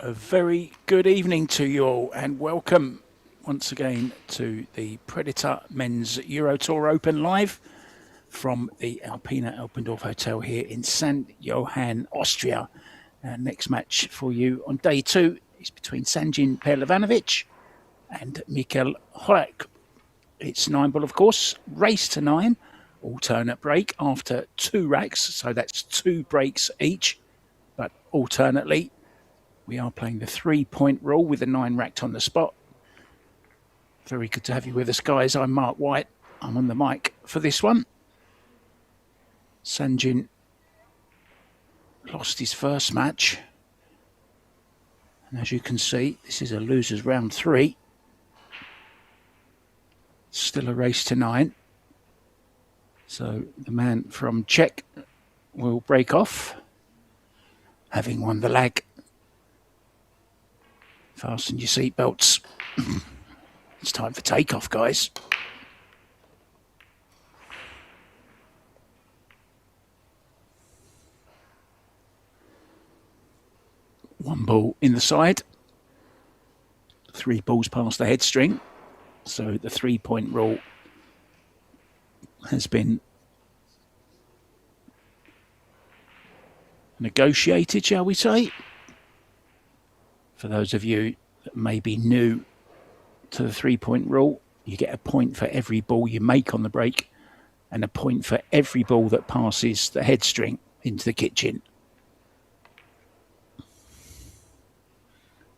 A very good evening to you all and welcome once again to the Predator Men's EUROTOUR Open live from the Alpina Alpendorf Hotel here in Sankt, Johann, Austria. Next match for you on day two is between Sanjin and Michal. It's 9-ball, of course, race to 9, alternate break after 2 racks, so that's 2 breaks each, but alternately. We are playing the 3-point rule with the 9 racked on the spot. Very good to have you with us, guys. I'm Mark White. I'm on the mic for this one. Sanjin lost his first match. And as you can see, this is a loser's round 3. Still a race to 9. So the man from Czech will break off, having won the lag. Fasten your seatbelts. It's time for takeoff, guys. One ball in the side. 3 balls past the head string. So the 3-point rule has been negotiated, shall we say? For those of you that may be new to the 3-point rule, you get a point for every ball you make on the break and a point for every ball that passes the head string into the kitchen.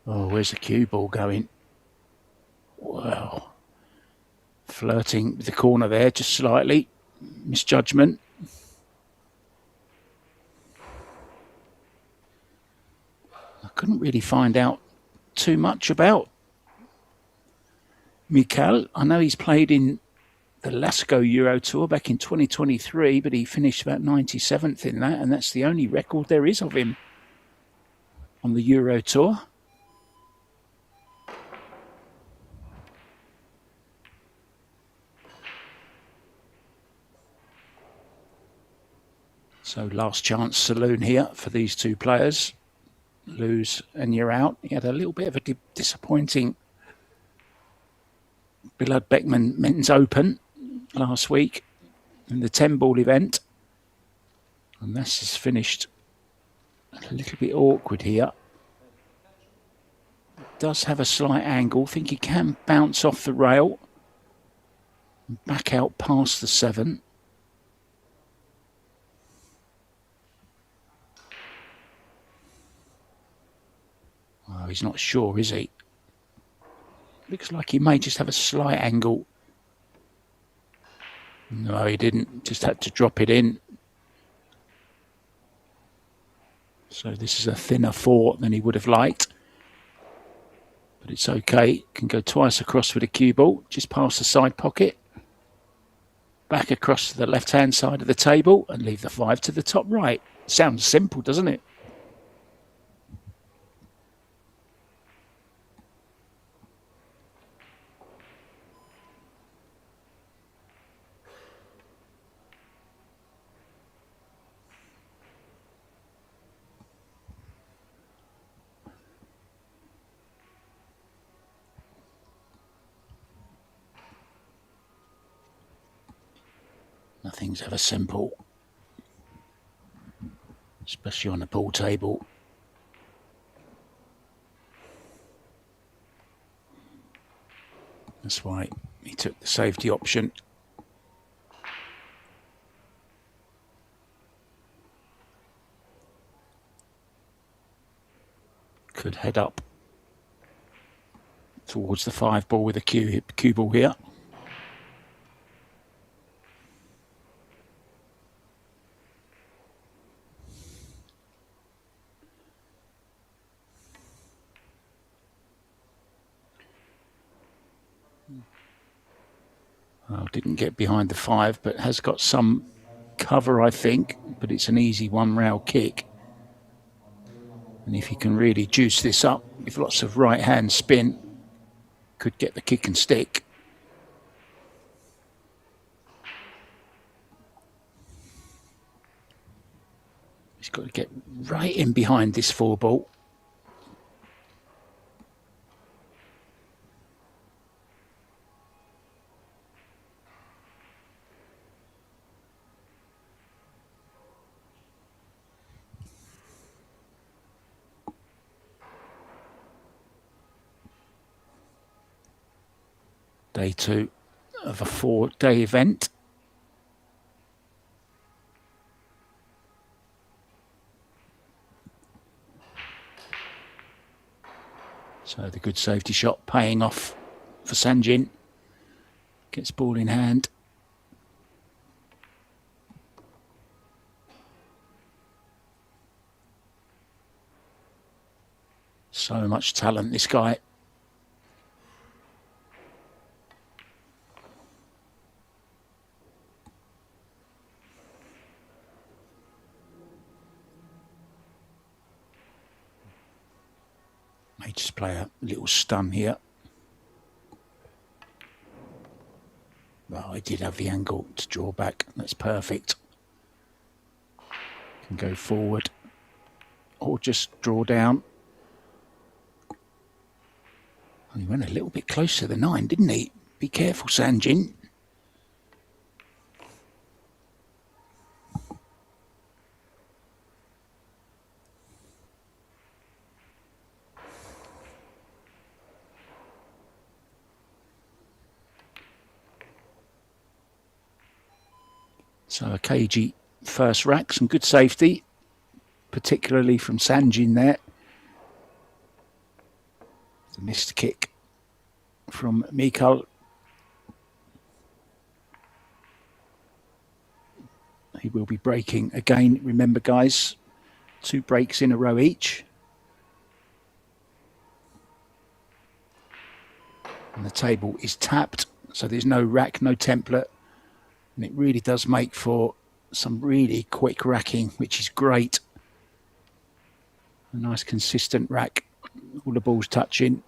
Oh, where's the cue ball going? Wow. Flirting with the corner there, just slightly. Misjudgment. I couldn't really find out too much about Michal. I know he's played in the Lasco EuroTour back in 2023, but he finished about 97th in that, and that's the only record there is of him on the EuroTour. So last chance saloon here for these two players. Lose and you're out. He had a little bit of a disappointing Billiard Beckman Men's Open last week in the 10-ball event. And this has finished a little bit awkward here. It does have a slight angle. I think he can bounce off the rail and back out past the 7. Oh, he's not sure, is he? Looks like he may just have a slight angle. No, he didn't. Just had to drop it in. So this is a thinner 4 than he would have liked. But it's okay. Can go twice across with a cue ball, just past the side pocket. Back across to the left-hand side of the table and leave the 5 to the top right. Sounds simple, doesn't it? Nothing's ever simple, especially on a pool table. That's why he took the safety option. Could head up towards the 5-ball with a cue ball here. Oh, didn't get behind the 5, but has got some cover, I think. But it's an easy 1-rail kick. And if he can really juice this up with lots of right-hand spin, could get the kick and stick. He's got to get right in behind this 4-ball. day 2 of a 4-day event. So the good safety shot paying off for Sanjin. Gets ball in hand. So much talent, this guy. May just play a little stun here. Well, I did have the angle to draw back. That's perfect. Can go forward or just draw down. Oh, he went a little bit close to the 9, didn't he? Be careful, Sanjin. So a cagey first rack, some good safety, particularly from Sanjin there. The missed kick from Michal. He will be breaking again. Remember, guys, 2 breaks in a row each. And the table is tapped, so there's no rack, no template. And it really does make for some really quick racking, which is great. A nice consistent rack. All the balls touching.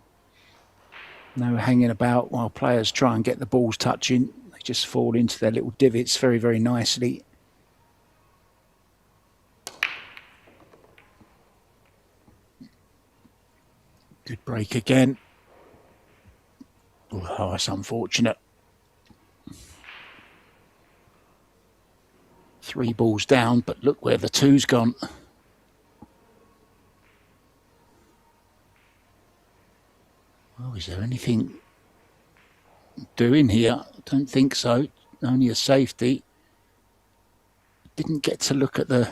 No hanging about while players try and get the balls touching. They just fall into their little divots very, very nicely. Good break again. Oh, that's unfortunate. 3 balls down, but look where the 2's gone. Oh, is there anything doing here? I don't think so. Only a safety. Didn't get to look at the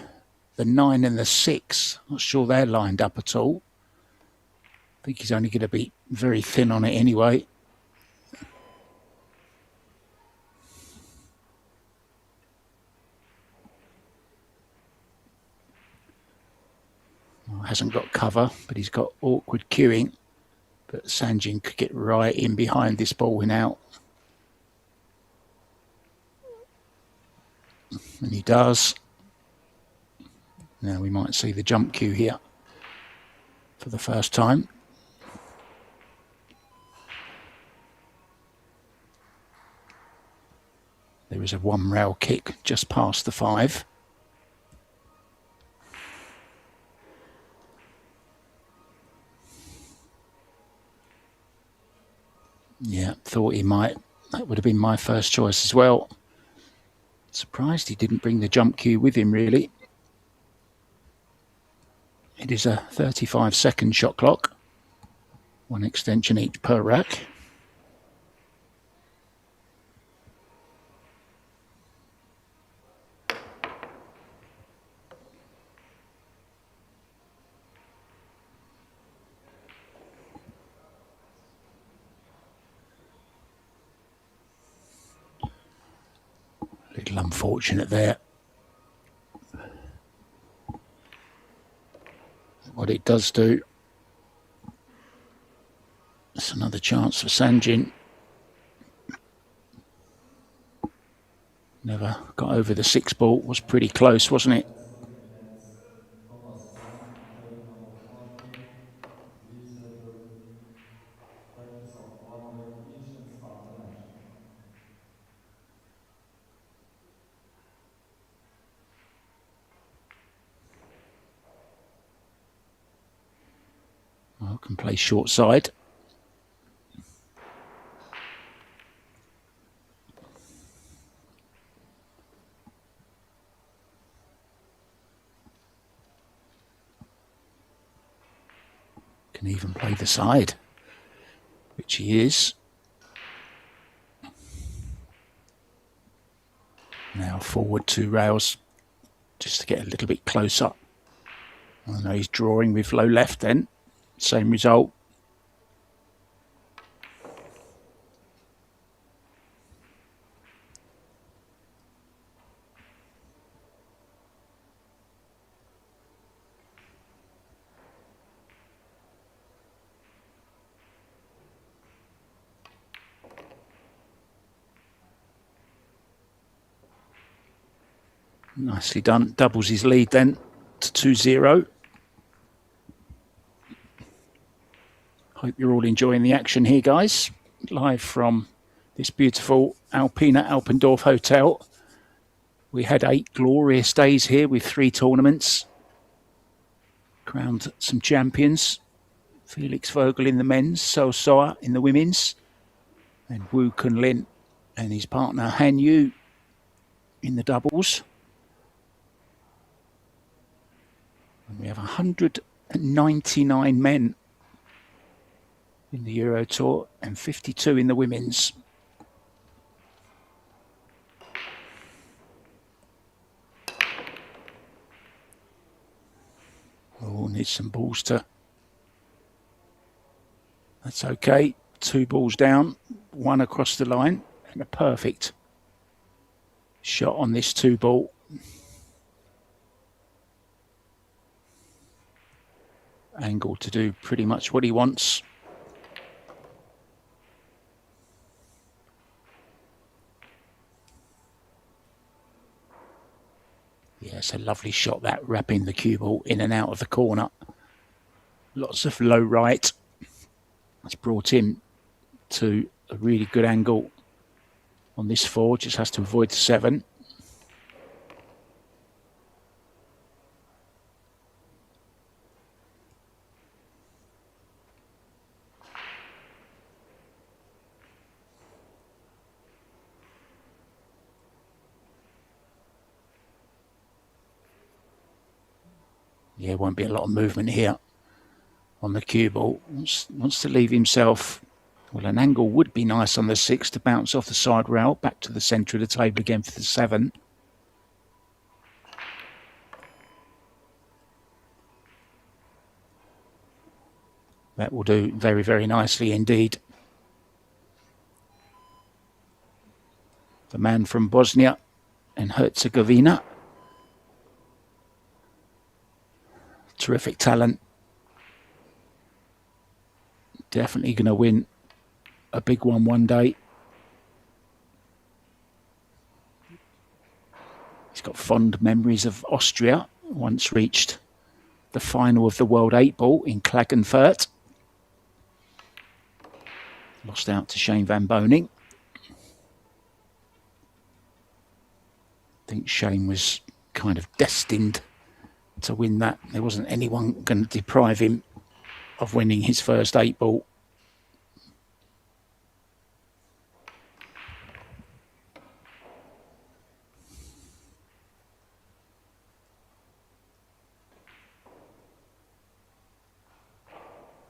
9 and the 6. Not sure they're lined up at all. I think he's only going to be very thin on it anyway. Well, hasn't got cover, but he's got awkward cueing. But Sanjin could get right in behind this ball now. And he does. Now we might see the jump cue here for the first time. There is a 1-rail kick just past the 5. Yeah, thought he might. That would have been my first choice as well. Surprised he didn't bring the jump cue with him, really. It is a 35-second shot clock. 1 extension each per rack. Little unfortunate there. What it does do, it's another chance for Sanjin. Never got over the 6 ball. Was pretty close, wasn't it? Well, can play short side. Can even play the side, which he is. Now forward 2 rails, just to get a little bit closer. I know he's drawing with low left then. Same result. Nicely done. Doubles his lead then to 2-0. Hope you're all enjoying the action here, guys. Live from this beautiful Alpina Alpendorf hotel. We had 8 glorious days here with 3 tournaments. Crowned some champions. Felix Vogel in the men's, So Soa in the women's, and Wu Kun Lin and his partner Han Yu in the doubles. And we have 199 men in the Euro Tour and 52 in the women's. Oh, needs some balls to... That's okay. 2 balls down, 1 across the line, and a perfect shot on this 2 ball. Angle to do pretty much what he wants. Yeah, it's a lovely shot, that, wrapping the cue ball in and out of the corner. Lots of low right. It's brought him to a really good angle on this 4. Just has to avoid the 7. Yeah, won't be a lot of movement here on the cue ball. Wants to leave himself, well, an angle would be nice on the 6 to bounce off the side rail, back to the centre of the table again for the 7. That will do very, very nicely indeed. The man from Bosnia and Herzegovina. Terrific talent. Definitely going to win a big one day. He's got fond memories of Austria. Once reached the final of the World 8 Ball in Klagenfurt. Lost out to Shane Van Boning. I think Shane was kind of destined to win that. There wasn't anyone going to deprive him of winning his first 8 ball.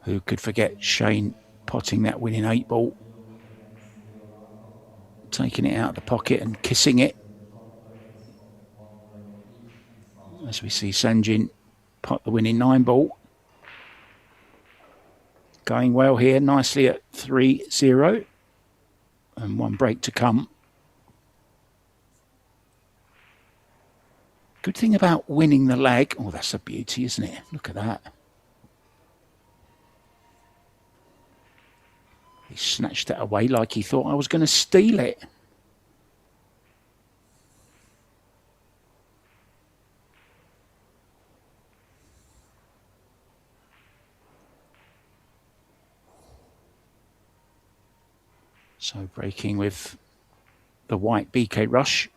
Who could forget Shane potting that winning 8 ball, taking it out of the pocket and kissing it. As we see Sanjin pot the winning 9 ball. Going well here, nicely at 3-0. And 1 break to come. Good thing about winning the leg. Oh, that's a beauty, isn't it? Look at that. He snatched it away like he thought I was going to steal it. So breaking with the white BK Rush.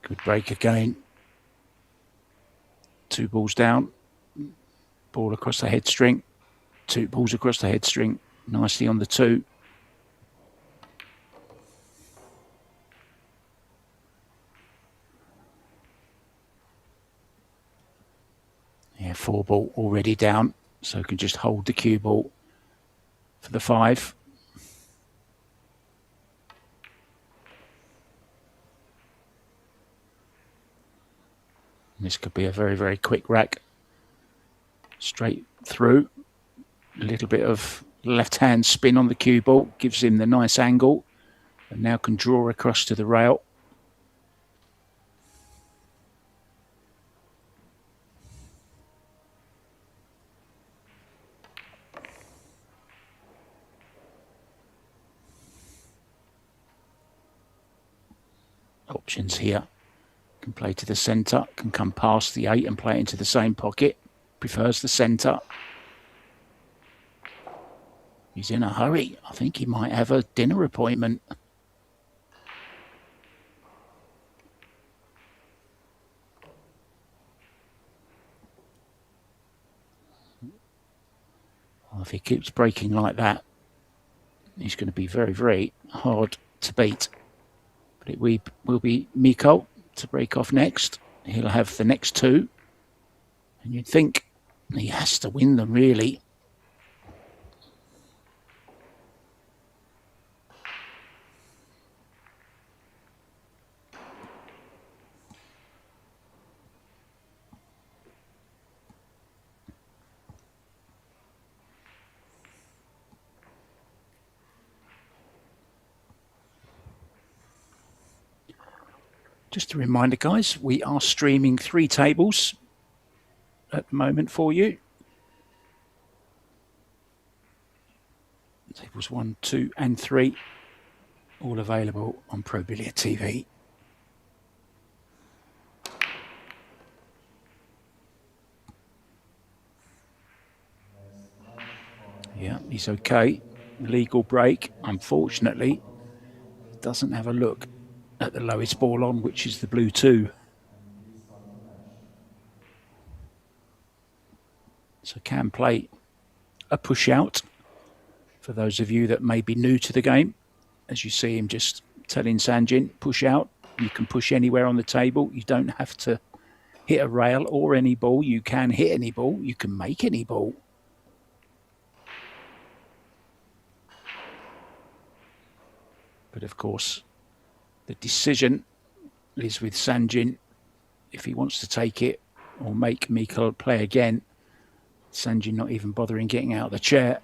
Good break again. 2 balls down. Ball across the head string. 2 balls across the head string. Nicely on the 2. Yeah, 4 ball already down, so can just hold the cue ball for the 5. And this could be a very, very quick rack. Straight through. A little bit of left-hand spin on the cue ball, gives him the nice angle, and now can draw across to the rail. Options here. Can play to the centre, can come past the 8 and play into the same pocket. Prefers the centre. He's in a hurry. I think he might have a dinner appointment. Well, if he keeps breaking like that, he's going to be very, very hard to beat. But it will be Michal to break off next. He'll have the next 2. And you'd think he has to win them, really. Just a reminder, guys, we are streaming 3 tables at the moment for you. Tables 1, 2 and 3, all available on Pro Billiard TV. Yeah, he's okay. Legal break. Unfortunately, he doesn't have a look at the lowest ball on, which is the blue 2. So can play a push out for those of you that may be new to the game. As you see him just telling Sanjin, push out. You can push anywhere on the table. You don't have to hit a rail or any ball. You can hit any ball. You can make any ball. But of course, the decision is with Sanjin. If he wants to take it or make Michal play again, Sanjin not even bothering getting out of the chair,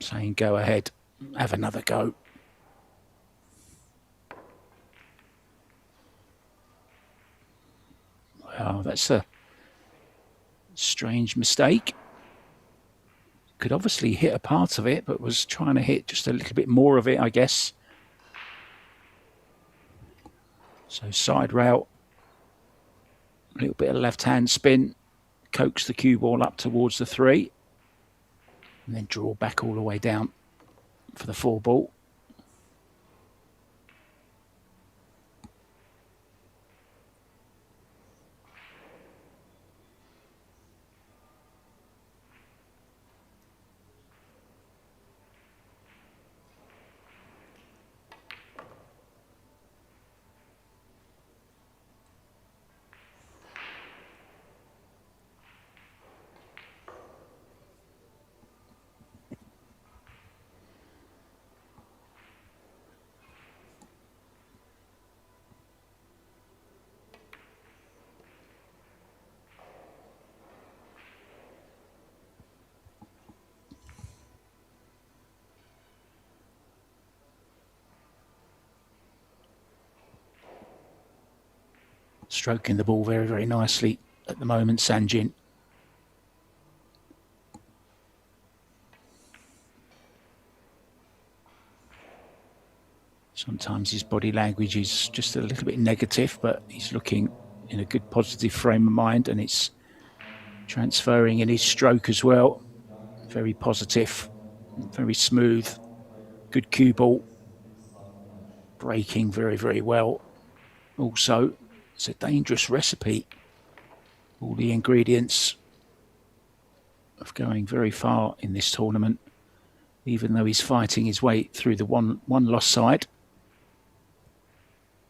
saying go ahead, have another go. Well, that's a strange mistake. Could obviously hit a part of it, but was trying to hit just a little bit more of it, I guess. So side rail, a little bit of left-hand spin, coax the cue ball up towards the 3, and then draw back all the way down for the 4 ball. Stroking the ball very, very nicely at the moment, Sanjin. Sometimes his body language is just a little bit negative, but he's looking in a good positive frame of mind, and it's transferring in his stroke as well. Very positive, very smooth, good cue ball. Breaking very, very well. Also, it's a dangerous recipe. All the ingredients of going very far in this tournament, even though he's fighting his way through the one loss side.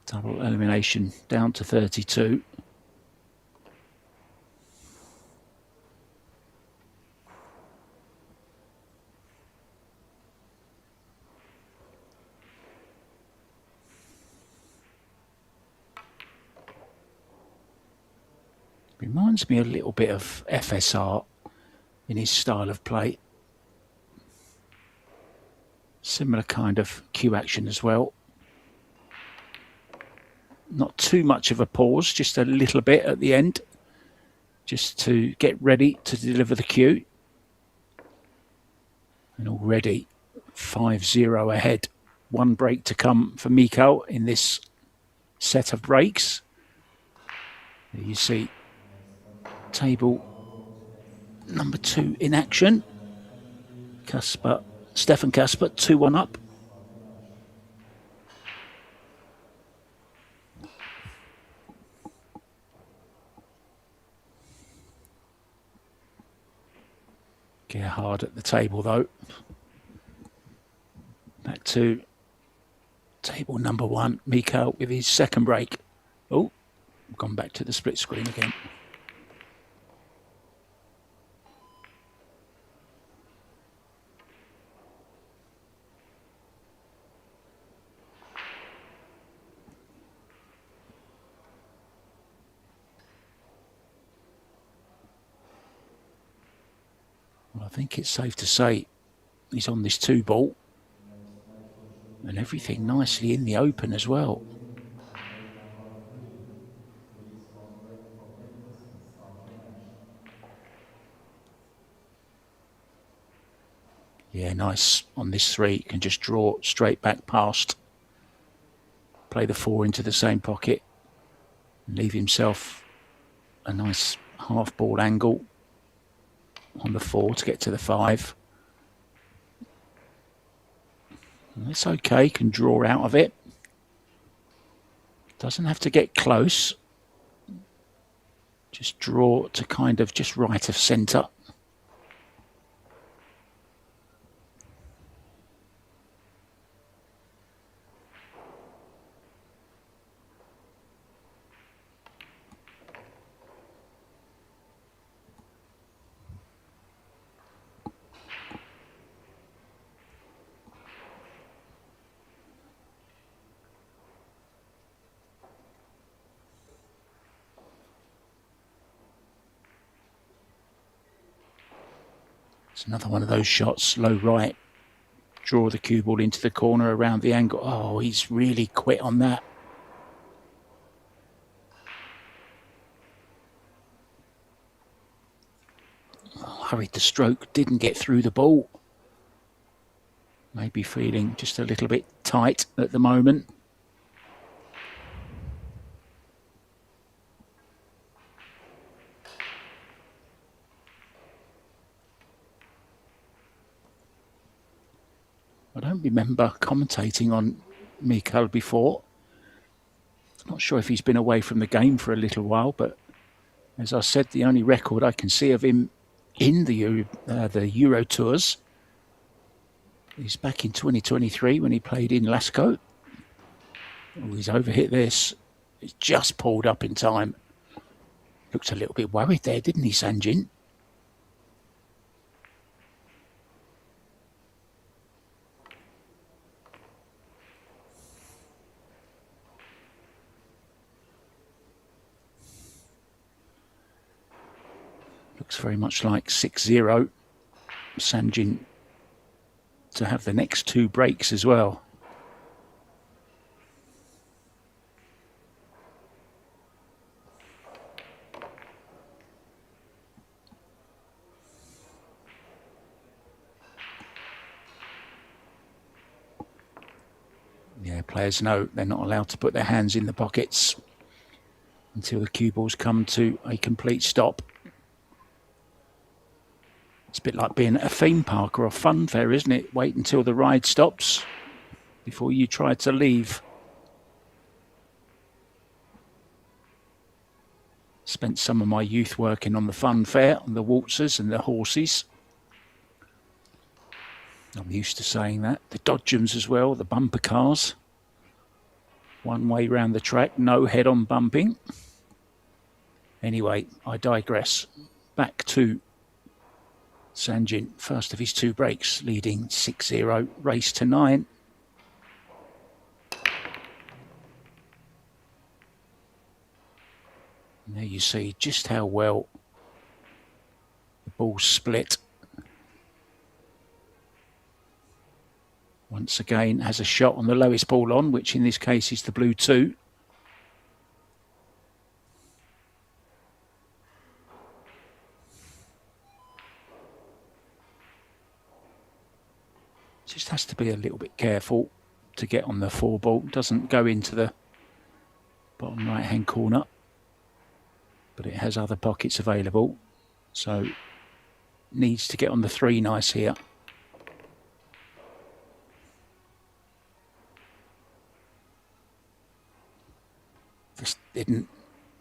Double elimination down to 32. Reminds me a little bit of FSR in his style of play. Similar kind of cue action as well. Not too much of a pause, just a little bit at the end, just to get ready to deliver the cue. And already 5-0 ahead. One break to come for Michal in this set of breaks. There you see table number 2 in action. Stefan Kasper, 2-1 up. Gerhard at the table though. Back to table number 1, Michal with his second break. Oh, gone back to the split screen again. Well, I think it's safe to say he's on this 2-ball. And everything nicely in the open as well. Yeah, nice on this 3. Can just draw straight back past. Play the 4 into the same pocket. And leave himself a nice half ball angle on the 4 to get to the 5. It's okay, can draw out of it. Doesn't have to get close. Just draw to kind of just right of centre. It's another one of those shots, low right. Draw the cue ball into the corner around the angle. Oh, he's really quit on that. Oh, hurried the stroke, didn't get through the ball. Maybe feeling just a little bit tight at the moment. I don't remember commentating on Michal before. Not sure if he's been away from the game for a little while, but as I said, the only record I can see of him in the Euro Tours is back in 2023 when he played in Lascaux. Oh, he's overhit this. He's just pulled up in time. Looked a little bit worried there, didn't he, Sanjin? Looks very much like 6-0. Sanjin to have the next 2 breaks as well. Yeah, players know they're not allowed to put their hands in the pockets until the cue balls come to a complete stop. It's a bit like being at a theme park or a fun fair, isn't it? Wait until the ride stops before you try to leave. Spent some of my youth working on the fun fair, on the waltzers and the horses. I'm used to saying that. The dodgems as well, the bumper cars. One way round the track, no head-on bumping. Anyway, I digress. Back to Sanjin, first of his 2 breaks, leading 6-0, race to 9. And there you see just how well the ball's split. Once again, has a shot on the lowest ball on, which in this case is the blue 2. Just has to be a little bit careful to get on the 4 ball. Doesn't go into the bottom right hand corner, but it has other pockets available, so needs to get on the 3 nice here. This didn't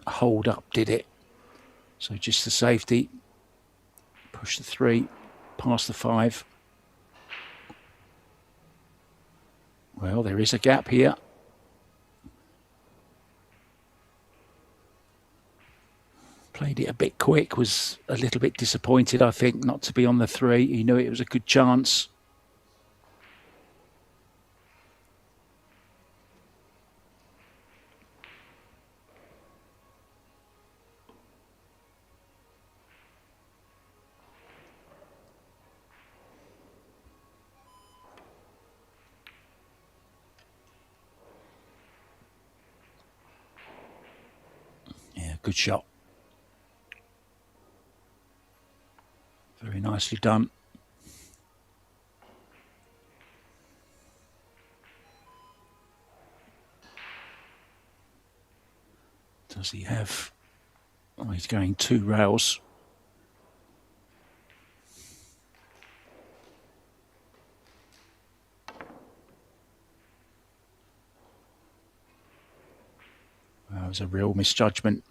hold up, did it? So just the safety. Push the 3, past the 5. Well, there is a gap here. Played it a bit quick, was a little bit disappointed, I think, not to be on the 3. He knew it was a good chance. Yeah, good shot. Very nicely done. Does he have... Oh, he's going 2 rails. That was a real misjudgment.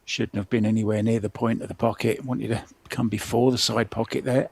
Shouldn't have been anywhere near the point of the pocket. Wanted to come before the side pocket there.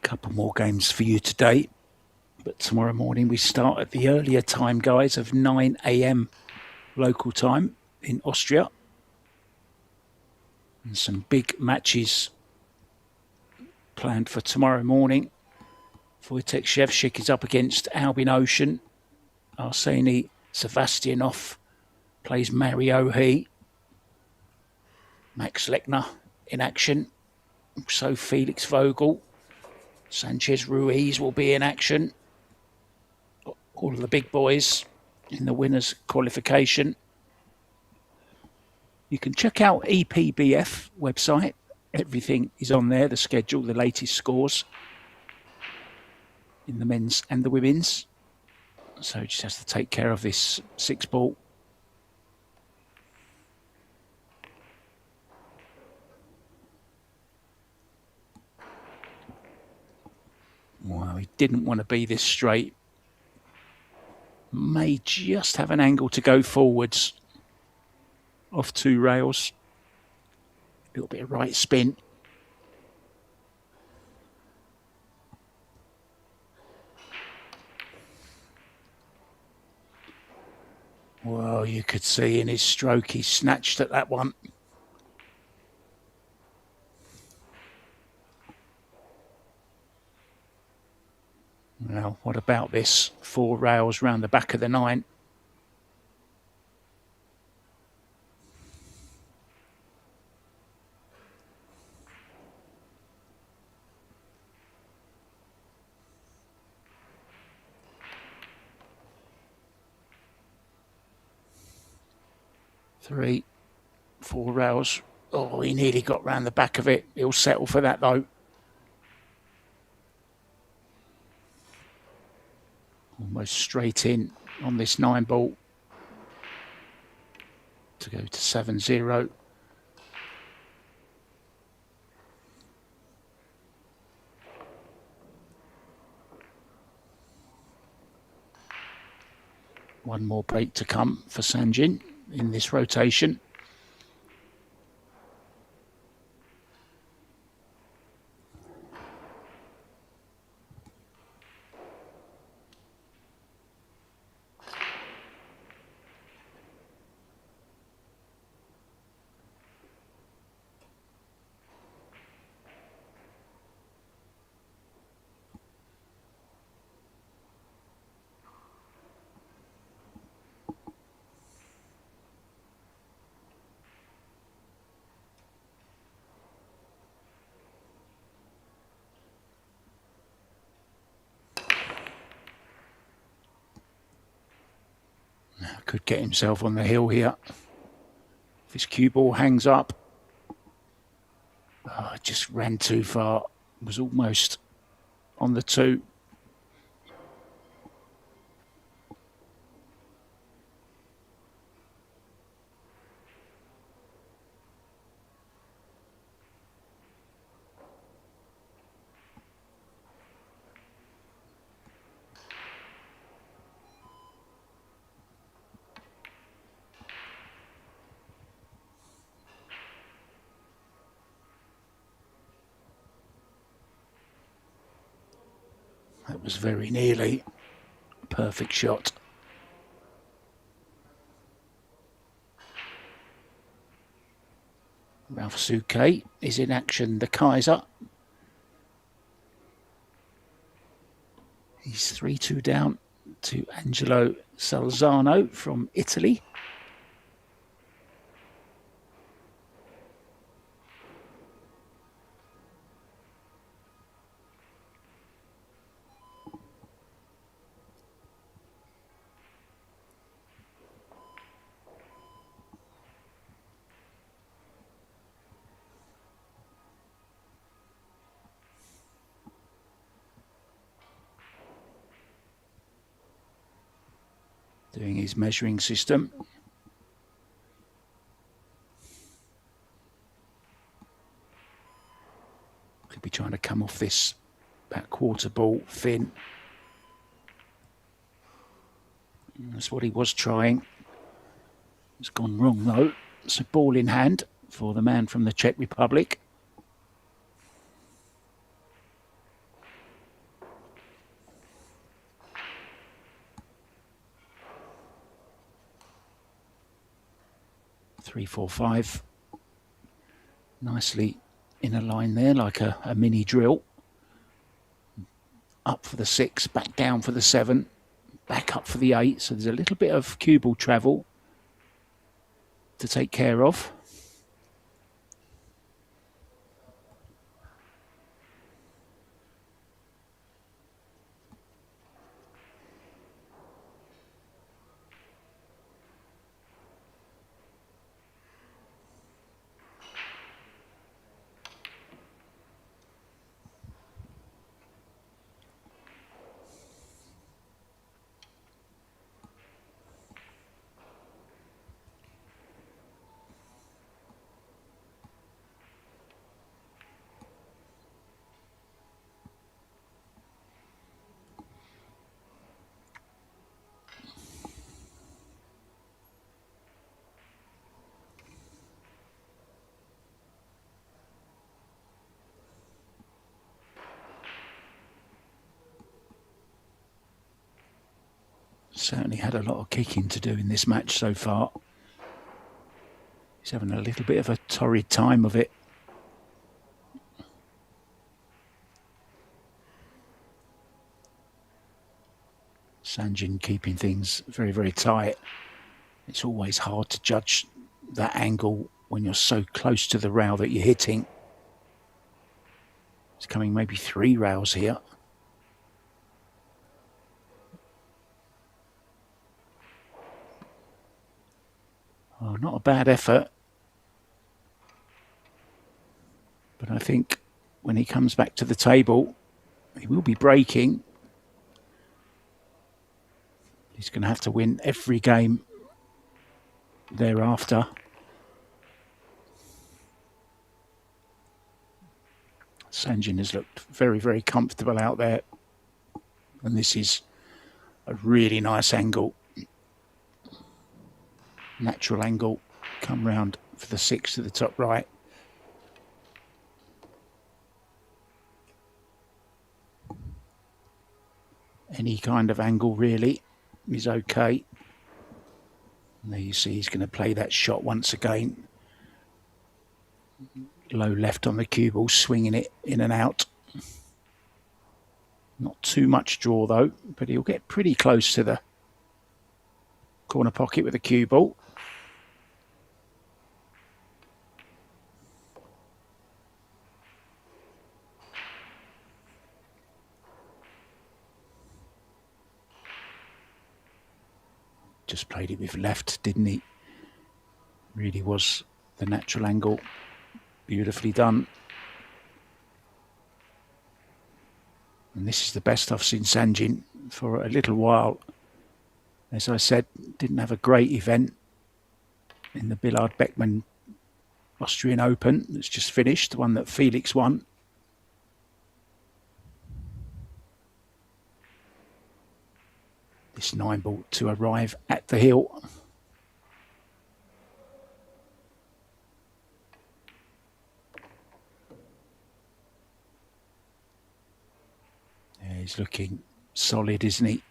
Couple more games for you today, but tomorrow morning we start at the earlier time, guys, of 9 a.m. local time in Austria, and some big matches planned for tomorrow morning. Wojtek Szewczyk is up against Albin Ocean. Arseny Sebastianov plays Mario He. Max Lechner in action. So Felix Vogel. Sanchez Ruiz will be in action. All of the big boys in the winners' qualification. You can check out EPBF website. Everything is on there, the schedule, the latest scores in the men's and the women's. So just has to take care of this 6 ball. Wow, he didn't want to be this straight. May just have an angle to go forwards off 2 rails. A little bit of right spin. Well, you could see in his stroke he snatched at that one. Now, what about this 4 rails round the back of the 9? Three, 4 rails. Oh, he nearly got round the back of it. He'll settle for that though. Almost straight in on this 9 ball to go to 7-0. One more break to come for Sanjin in this rotation. Could get himself on the hill here. If his cue ball hangs up. Oh, just ran too far. Was almost on the 2. That was very nearly a perfect shot. Ralph Souquet is in action, the Kaiser. He's 3-2 down to Angelo Salzano from Italy. Doing his measuring system. Could be trying to come off this back quarter ball fin. That's what he was trying. It's gone wrong though. So ball in hand for the man from the Czech Republic. Three, 4, 5. Nicely in a line there, like a mini drill. Up for the 6, back down for the 7, back up for the 8. So there's a little bit of cue ball travel to take care of. Certainly had a lot of kicking to do in this match so far. He's having a little bit of a torrid time of it. Sanjin keeping things very, very tight. It's always hard to judge that angle when you're so close to the rail that you're hitting. It's coming maybe 3 rails here. Oh, not a bad effort. But I think when he comes back to the table, he will be breaking. He's going to have to win every game thereafter. Sanjin has looked very, very comfortable out there. And this is a really nice angle. natural angle, come round for the 6 to the top right. Any kind of angle really is okay. And there you see he's going to play that shot once again. Low left on the cue ball, swinging it in and out. Not too much draw though, but he'll get pretty close to the corner pocket with the cue ball. Just played it with left, didn't he? Really was the natural angle. Beautifully done. And this is the best I've seen Sanjin for a little while. As I said, didn't have a great event in the Billard Beckman Austrian Open that's just finished, the one that Felix won. This 9 ball to arrive at the hill. Yeah, he's looking solid, isn't he?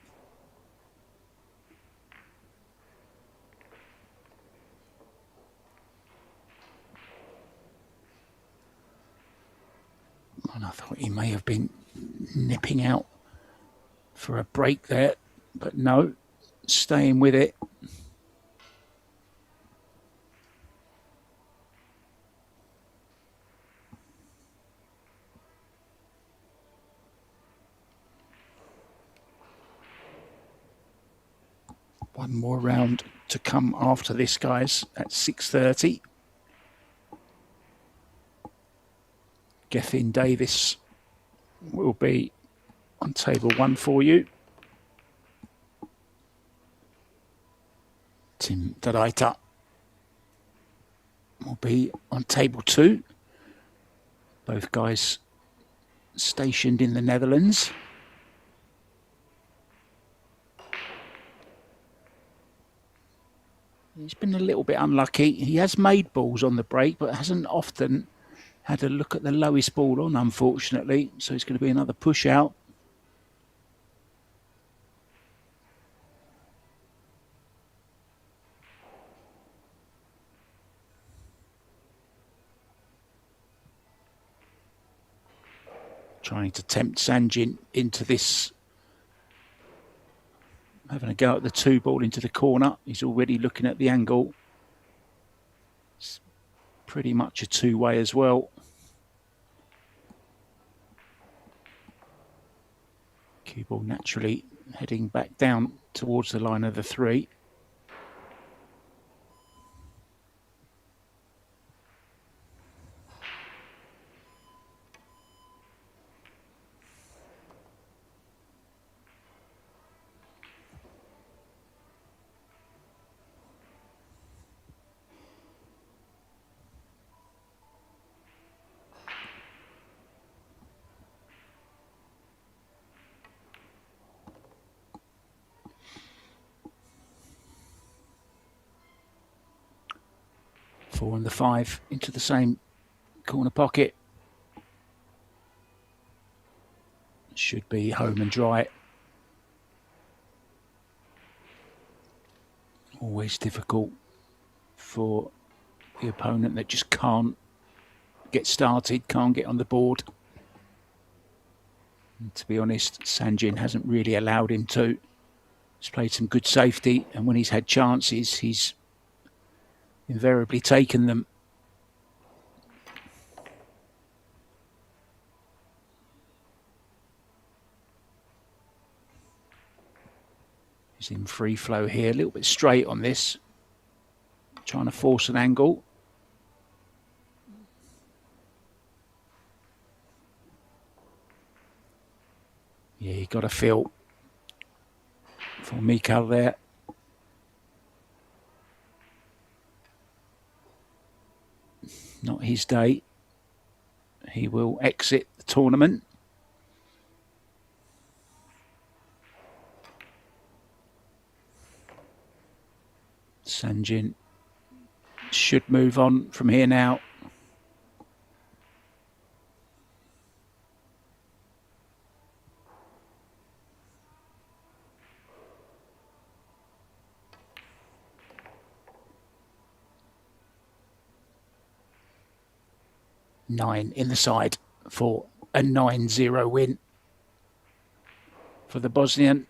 And I thought he may have been nipping out for a break there, but no, staying with it. One more round to come after this, guys, at 6:30. Gethin Davis will be on table 1 for you. Tim Daraita will be on table 2. Both guys stationed in the Netherlands. He's been a little bit unlucky. He has made balls on the break, but hasn't often had a look at the lowest ball on, unfortunately. So it's going to be another push out. Trying to tempt Sanjin into this. Having a go at the 2 ball into the corner. He's already looking at the angle. It's pretty much a 2-way as well. Cue ball naturally heading back down towards the line of the 3. Four and the 5 into the same corner pocket. Should be home and dry. Always difficult for the opponent that just can't get started, can't get on the board. And to be honest, Sanjin hasn't really allowed him to. He's played some good safety, and when he's had chances, he's invariably taken them. He's in free flow here, a little bit straight on this. Trying to force an angle. Yeah, you got a feel for Michal there. Not his day. He will exit the tournament. Sanjin should move on from here now. Nine in the side for a 9-0 win for the Bosnian.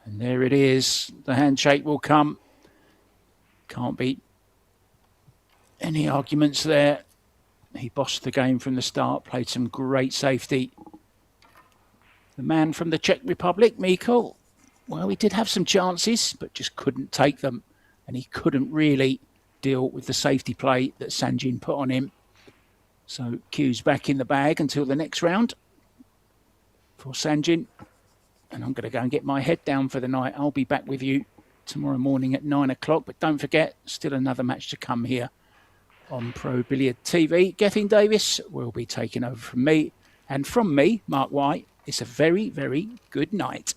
And there it is. The handshake will come. Can't be any arguments there. He bossed the game from the start, played some great safety. The man from the Czech Republic, Michal, well, he did have some chances, but just couldn't take them. And he couldn't really deal with the safety play that Sanjin put on him. So Cues back in the bag until the next round for Sanjin. And I'm going to go and get my head down for the night. I'll be back with you tomorrow morning at 9 o'clock. But don't forget, still another match to come here on Pro Billiard TV. Gethin Davis will be taking over from me. And from me, Mark White, it's a very, very good night.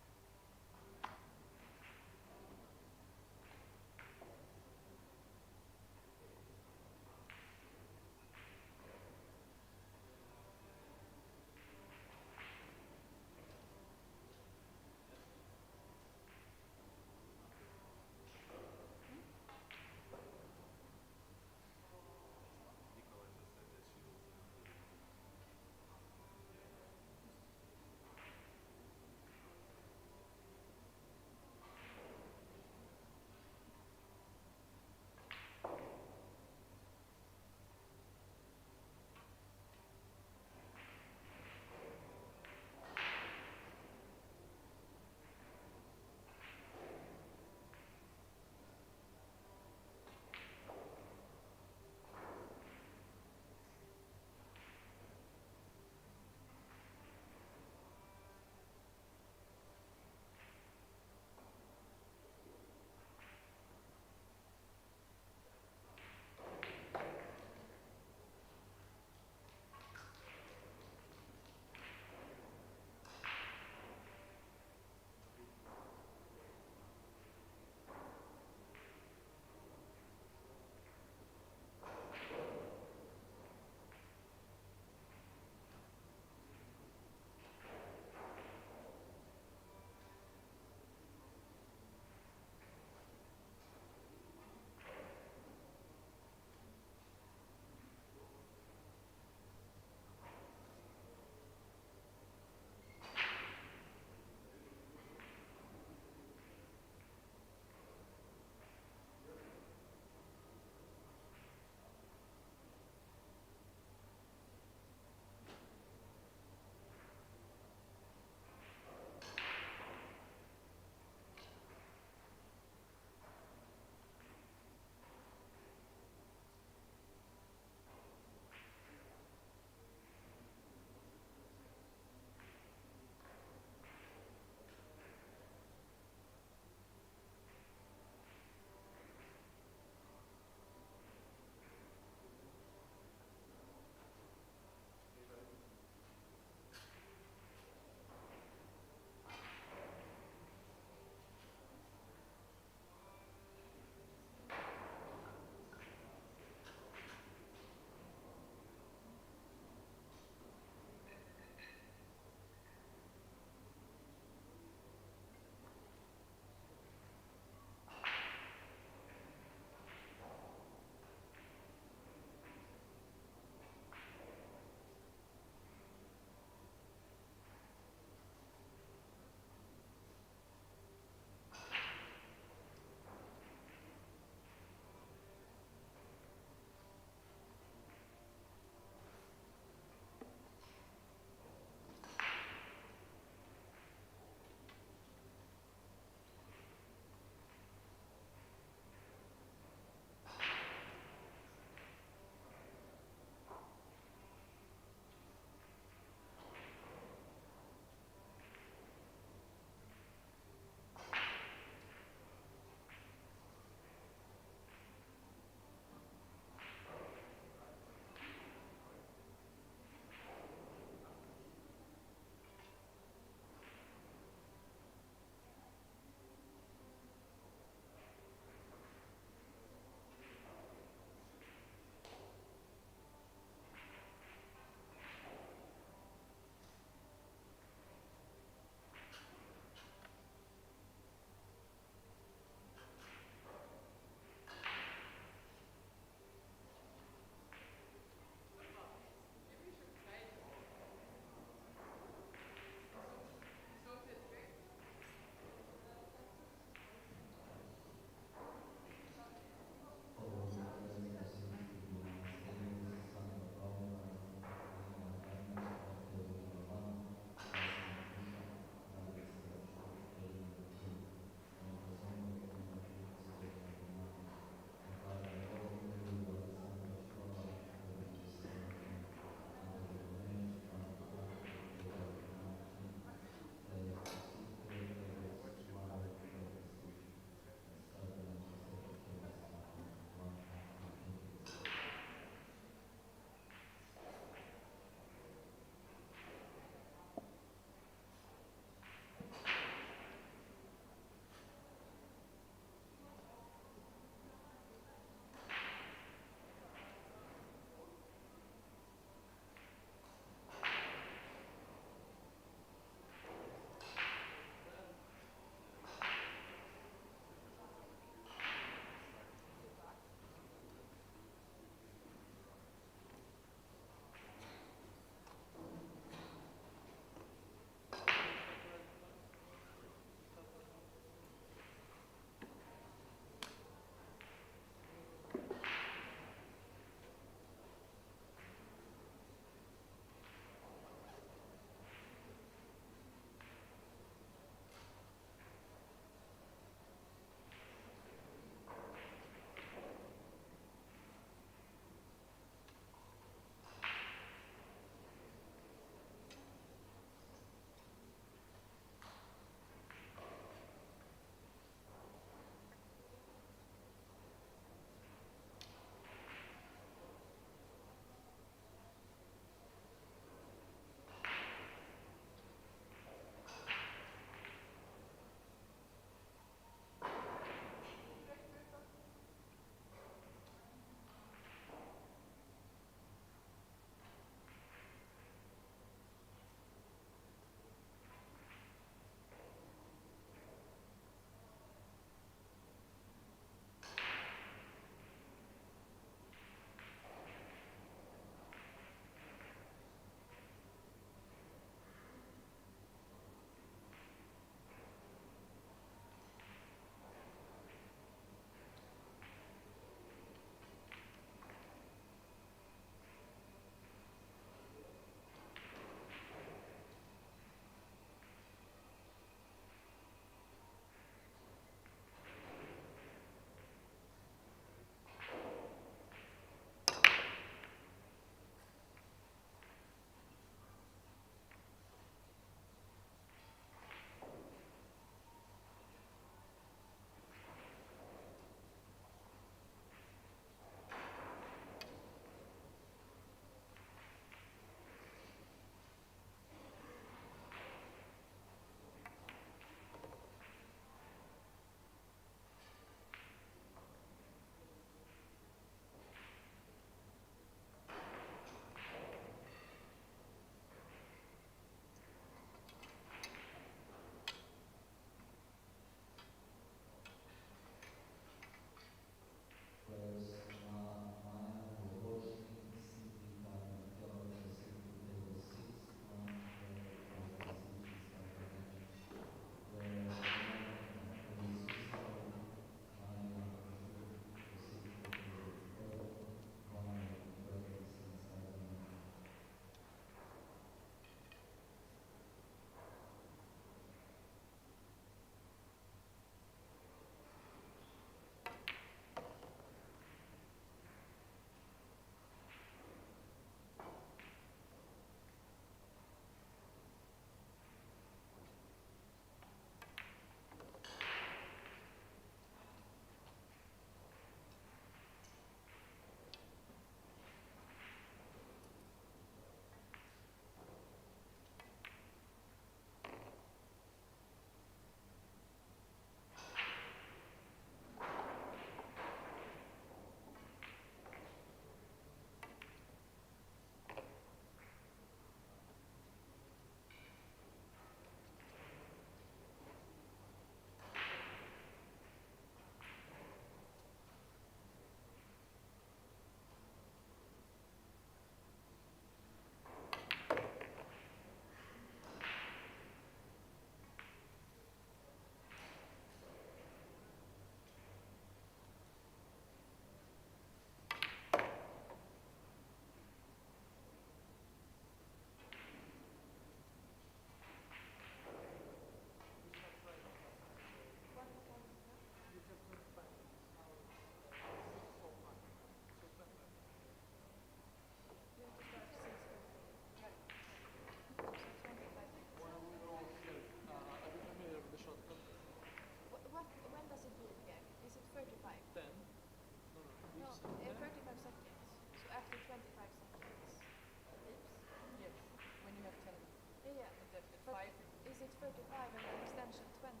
35 and then extension 20.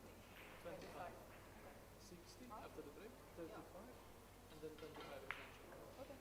25. 60 after the break, 35, and then 25 extension. Okay.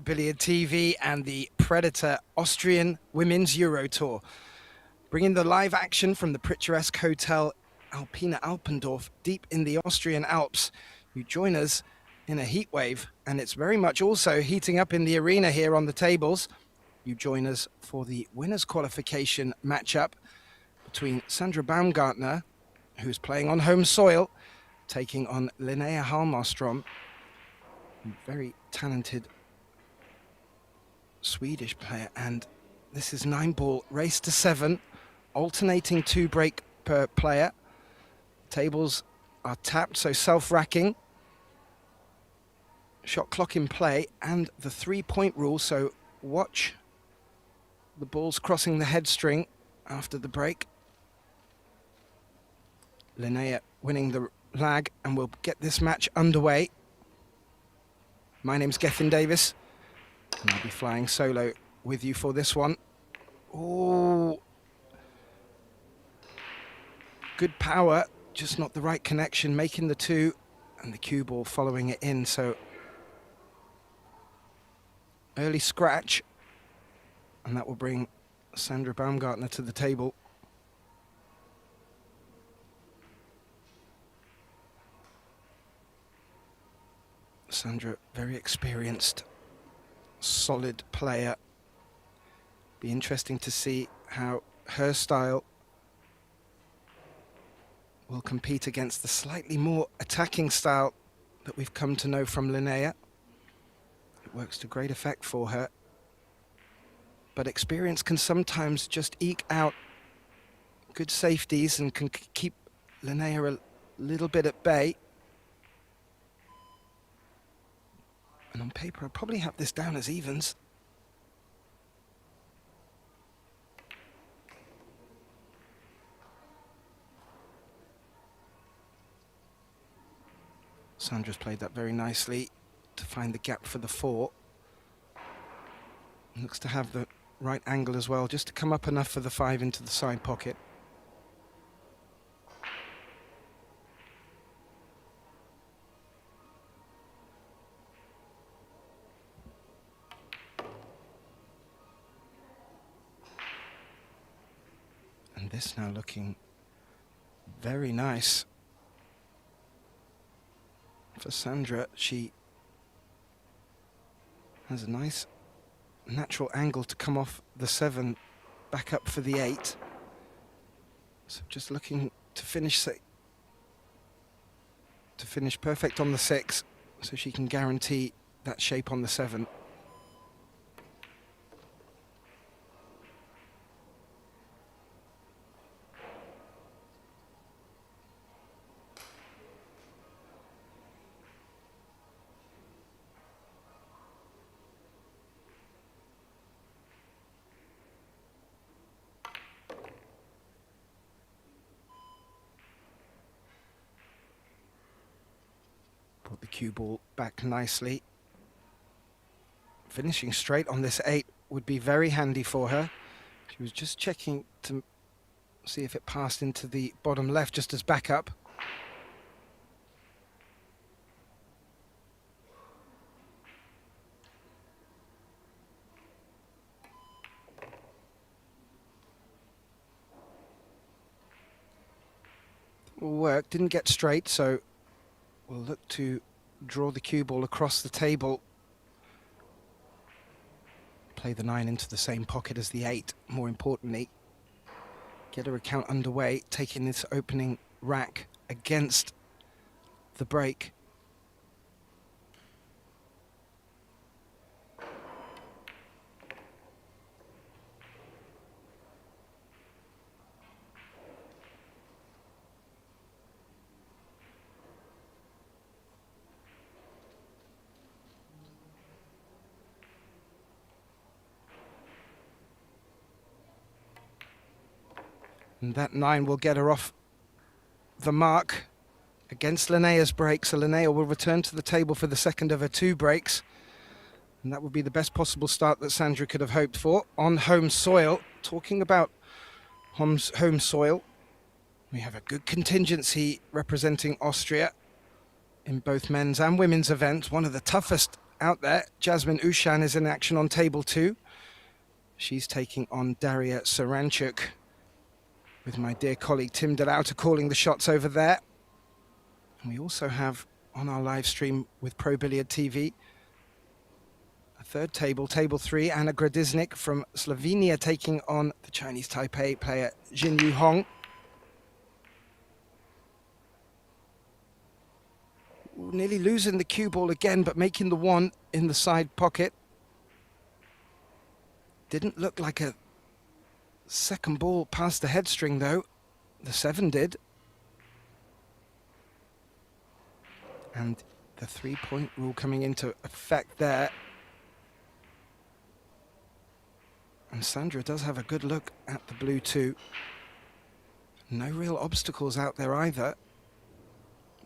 Billiard TV and the Predator Austrian Women's Euro Tour. Bringing the live action from the picturesque hotel Alpina Alpendorf deep in the Austrian Alps. You join us in a heat wave, and it's very much also heating up in the arena here on the tables. You join us for the winners qualification matchup between Sandra Baumgartner, who's playing on home soil, taking on Linnea Halmarstrom, very talented Swedish player, and this is 9-ball race to 7, alternating 2 break per player. Tables are tapped, so self-racking. Shot clock in play and the 3-point rule, so watch the balls crossing the head string after the break. Linnea winning the lag, and we'll get this match underway. My name's Gethin Davis, and I'll be flying solo with you for this one. Oh, good power, just not the right connection, making the 2, and the cue ball following it in, so early scratch, and that will bring Sandra Baumgartner to the table. Sandra, very experienced, solid player. Be interesting to see how her style will compete against the slightly more attacking style that we've come to know from Linnea. It works to great effect for her, but experience can sometimes just eke out good safeties and can keep Linnea a little bit at bay. And on paper, I'll probably have this down as evens. Sandra's played that very nicely to find the gap for the 4. Looks to have the right angle as well, just to come up enough for the 5 into the side pocket. And this now looking very nice for Sandra. She has a nice natural angle to come off the 7 back up for the 8. So just looking to finish perfect on the 6, so she can guarantee that shape on the 7. Put the cue ball back nicely. Finishing straight on this 8 would be very handy for her. She was just checking to see if it passed into the bottom left just as backup. Will work, didn't get straight, so we'll look to draw the cue ball across the table. Play the 9 into the same pocket as the 8, more importantly. Get her account underway, taking this opening rack against the break. And that 9 will get her off the mark against Linnea's break. So Linnea will return to the table for the second of her 2 breaks. And that would be the best possible start that Sandra could have hoped for on home soil. Talking about home soil, we have a good contingency representing Austria in both men's and women's events. One of the toughest out there. Jasmine Ushan is in action on table 2. She's taking on Daria Saranchuk, with my dear colleague Tim Delauter calling the shots over there. And we also have on our live stream with Pro Billiard TV a third table, table 3, Anna Gradiznik from Slovenia taking on the Chinese Taipei player Jin Yu Hong. Nearly losing the cue ball again, but making the 1 in the side pocket. Didn't look like a second ball past the head string though. The 7 did. And the 3-point rule coming into effect there. And Sandra does have a good look at the blue 2. No real obstacles out there either.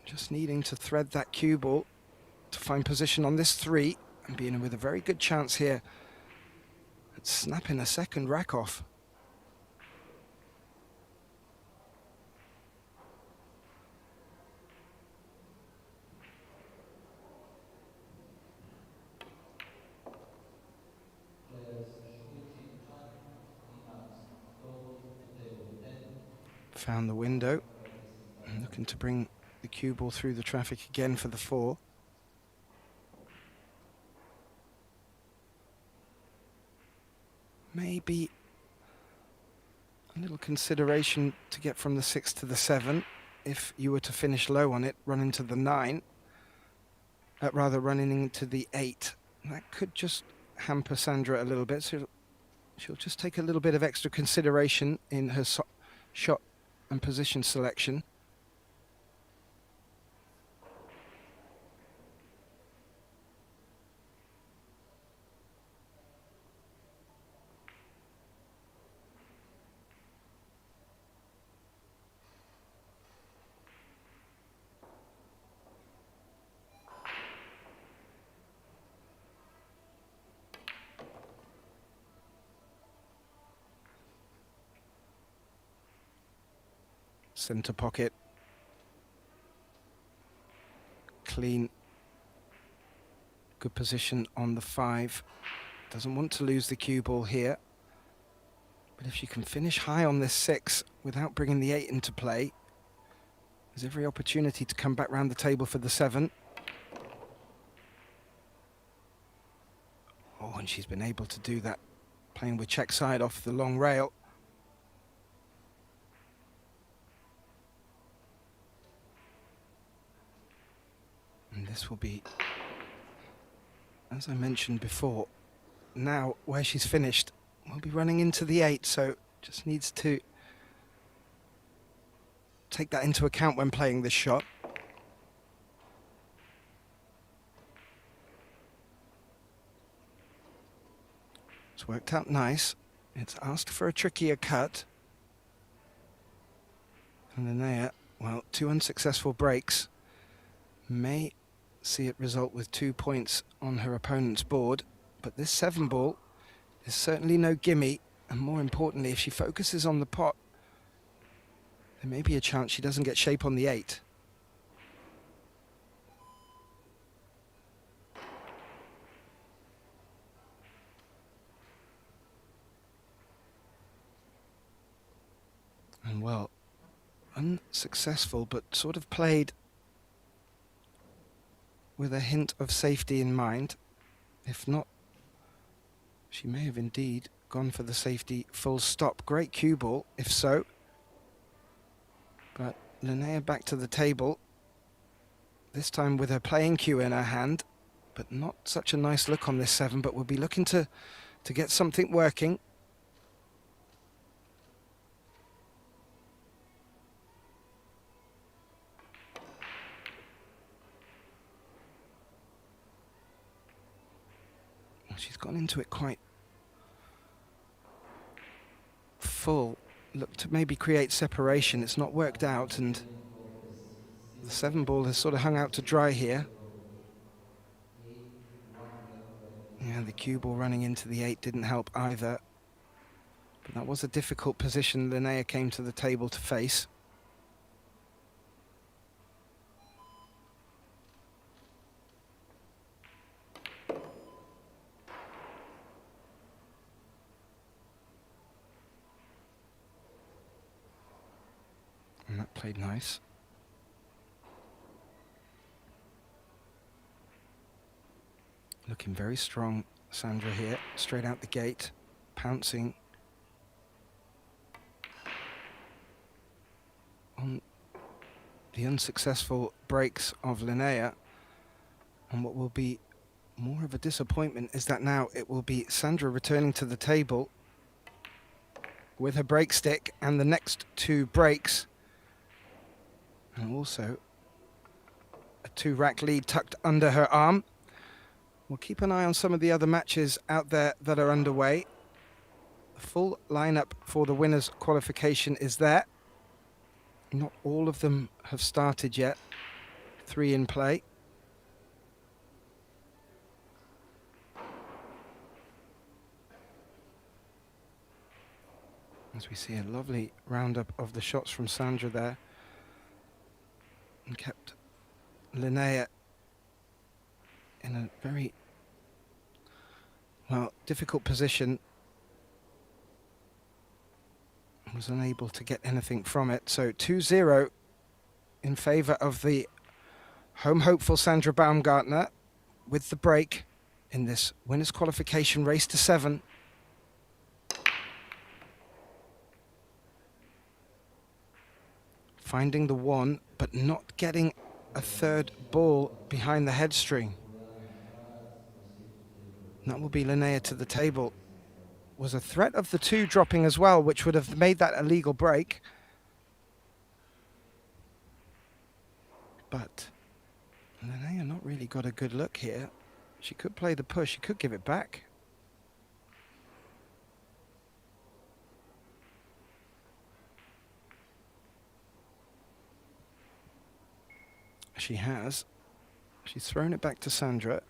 Just needing to thread that cue ball to find position on this 3 and being with a very good chance here at snapping a second rack off. Found the window and looking to bring the cue ball through the traffic again for the 4. Maybe a little consideration to get from the 6 to the 7 if you were to finish low on it, run into the 9, rather running into the 8. That could just hamper Sandra a little bit, so she'll just take a little bit of extra consideration in her shot and position selection. Center pocket, clean, good position on the 5. Doesn't want to lose the cue ball here, but if she can finish high on this 6 without bringing the 8 into play, there's every opportunity to come back round the table for the 7. Oh, and she's been able to do that, playing with check side off the long rail. And this will be, as I mentioned before, now where she's finished, we'll be running into the 8, so just needs to take that into account when playing this shot. It's worked out nice. It's asked for a trickier cut. And then there, well, 2 unsuccessful breaks may see it result with 2 points on her opponent's board, but this 7 ball is certainly no gimme, and more importantly, if she focuses on the pot, there may be a chance she doesn't get shape on the 8. And well, unsuccessful, but sort of played with a hint of safety in mind. If not, she may have indeed gone for the safety full stop. Great cue ball, if so. But Linnea back to the table, this time with her playing cue in her hand, but not such a nice look on this 7, but we'll be looking to get something working. She's gone into it quite full. Look to maybe create separation. It's not worked out, and the 7 ball has sort of hung out to dry here. Yeah, the cue ball running into the 8 didn't help either. But that was a difficult position Linnea came to the table to face. Played nice. Looking very strong, Sandra here, straight out the gate, pouncing on the unsuccessful breaks of Linnea. And what will be more of a disappointment is that now it will be Sandra returning to the table with her break stick and the next 2 breaks. And also a 2-rack lead tucked under her arm. We'll keep an eye on some of the other matches out there that are underway. The full lineup for the winners' qualification is there. Not all of them have started yet. 3 in play. As we see a lovely roundup of the shots from Sandra there. And kept Linnea in a very, well, difficult position. Was unable to get anything from it. So 2-0 in favour of the home hopeful Sandra Baumgartner with the break in this winners' qualification race to 7. Finding the 1, but not getting a 3rd ball behind the headstring. That will be Linnea to the table. Was a threat of the 2 dropping as well, which would have made that a legal break. But Linnea not really got a good look here. She could play the push, she could give it back. She has. She's thrown it back to Sandra.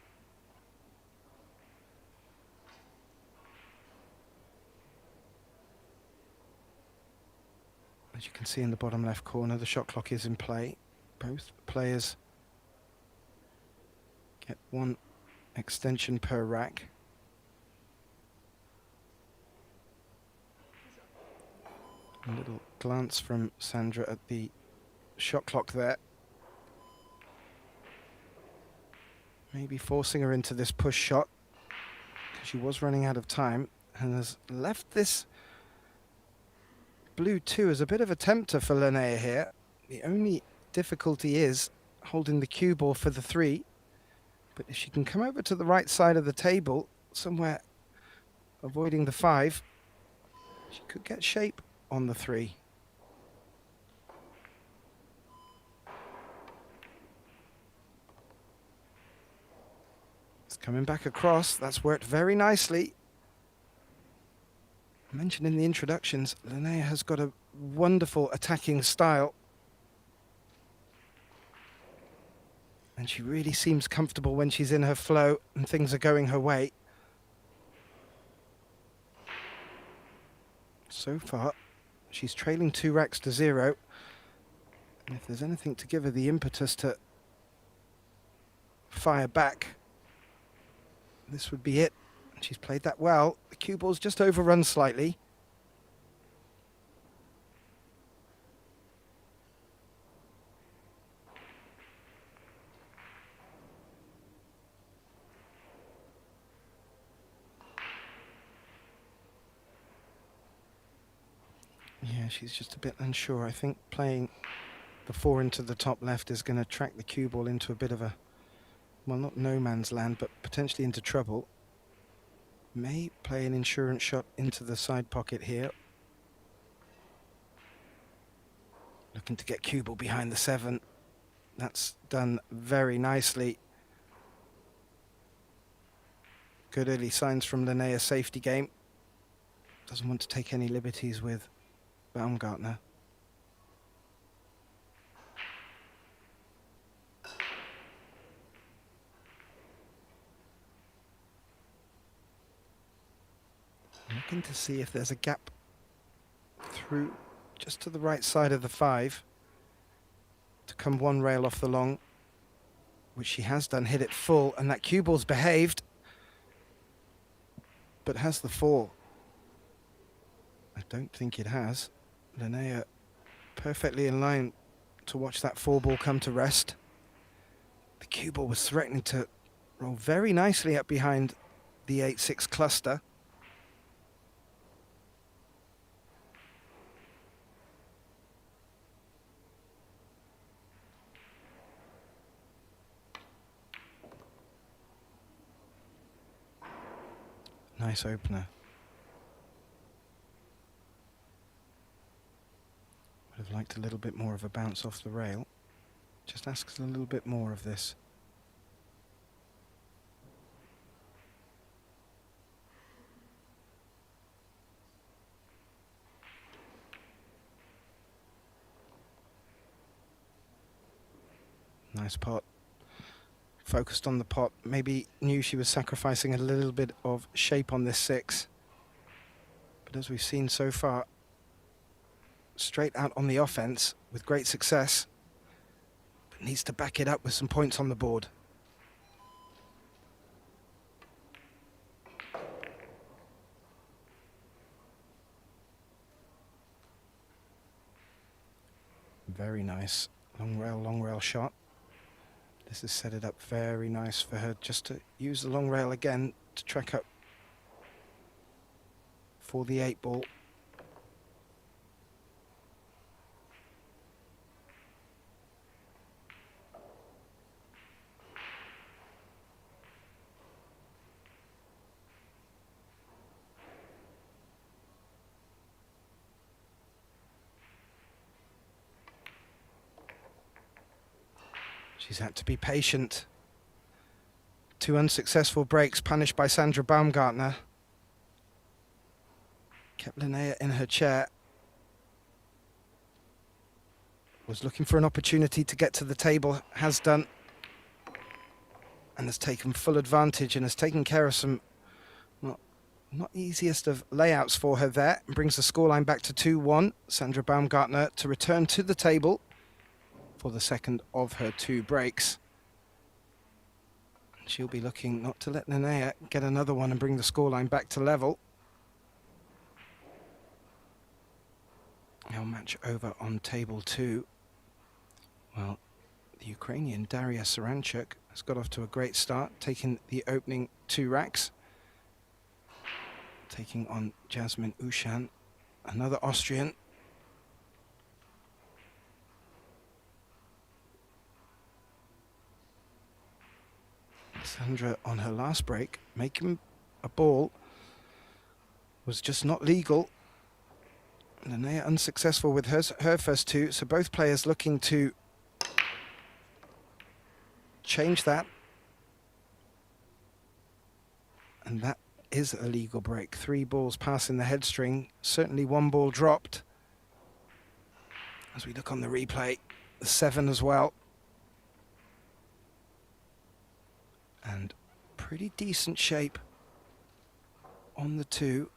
As you can see in the bottom left corner, the shot clock is in play. Both players get 1 extension per rack. A little glance from Sandra at the shot clock there. Maybe forcing her into this push shot. She was running out of time and has left this blue 2 as a bit of a tempter for Linnea here. The only difficulty is holding the cue ball for the 3. But if she can come over to the right side of the table, somewhere avoiding the 5, she could get shape on the 3. It's coming back across. That's worked very nicely. I mentioned in the introductions, Linnea has got a wonderful attacking style. And she really seems comfortable when she's in her flow and things are going her way. So far, she's trailing 2 racks to 0. And if there's anything to give her the impetus to fire back, this would be it. She's played that well. The cue ball's just overrun slightly. Yeah, she's just a bit unsure. I think playing the 4 into the top left is going to track the cue ball into a bit of a, well, not no man's land, but potentially into trouble. May play an insurance shot into the side pocket here. Looking to get cue ball behind the 7. That's done very nicely. Good early signs from Linnea's safety game. Doesn't want to take any liberties with Baumgartner. Looking to see if there's a gap through just to the right side of the 5 to come 1 rail off the long, which she has done, hit it full, and that cue ball's behaved, but has the 4? I don't think it has. Linnea perfectly in line to watch that 4-ball come to rest. The cue ball was threatening to roll very nicely up behind the 8-6 cluster. Nice opener. Would have liked a little bit more of a bounce off the rail. Just asks a little bit more of this. Nice pot. Focused on the pot. Maybe knew she was sacrificing a little bit of shape on this 6. But as we've seen so far, straight out on the offense with great success. But needs to back it up with some points on the board. Very nice. Long rail shot. This has set it up very nice for her just to use the long rail again to track up for the 8-ball. She's had to be patient. 2 unsuccessful breaks punished by Sandra Baumgartner. Kept Linnea in her chair. Was looking for an opportunity to get to the table, has done. And has taken full advantage and has taken care of some not easiest of layouts for her there. And brings the scoreline back to 2-1. Sandra Baumgartner to return to the table for the second of her 2 breaks. And she'll be looking not to let Linnea get another one and bring the scoreline back to level. Now match over on table 2. Well, the Ukrainian Daria Saranchuk has got off to a great start, taking the opening 2 racks. Taking on Jasmine Ushan, another Austrian. Sandra on her last break, making a ball, was just not legal. Linnea unsuccessful with her first 2, so both players looking to change that. And that is a legal break. 3 balls passing the head string, certainly 1 ball dropped. As we look on the replay, the 7 as well. And pretty decent shape on the 2.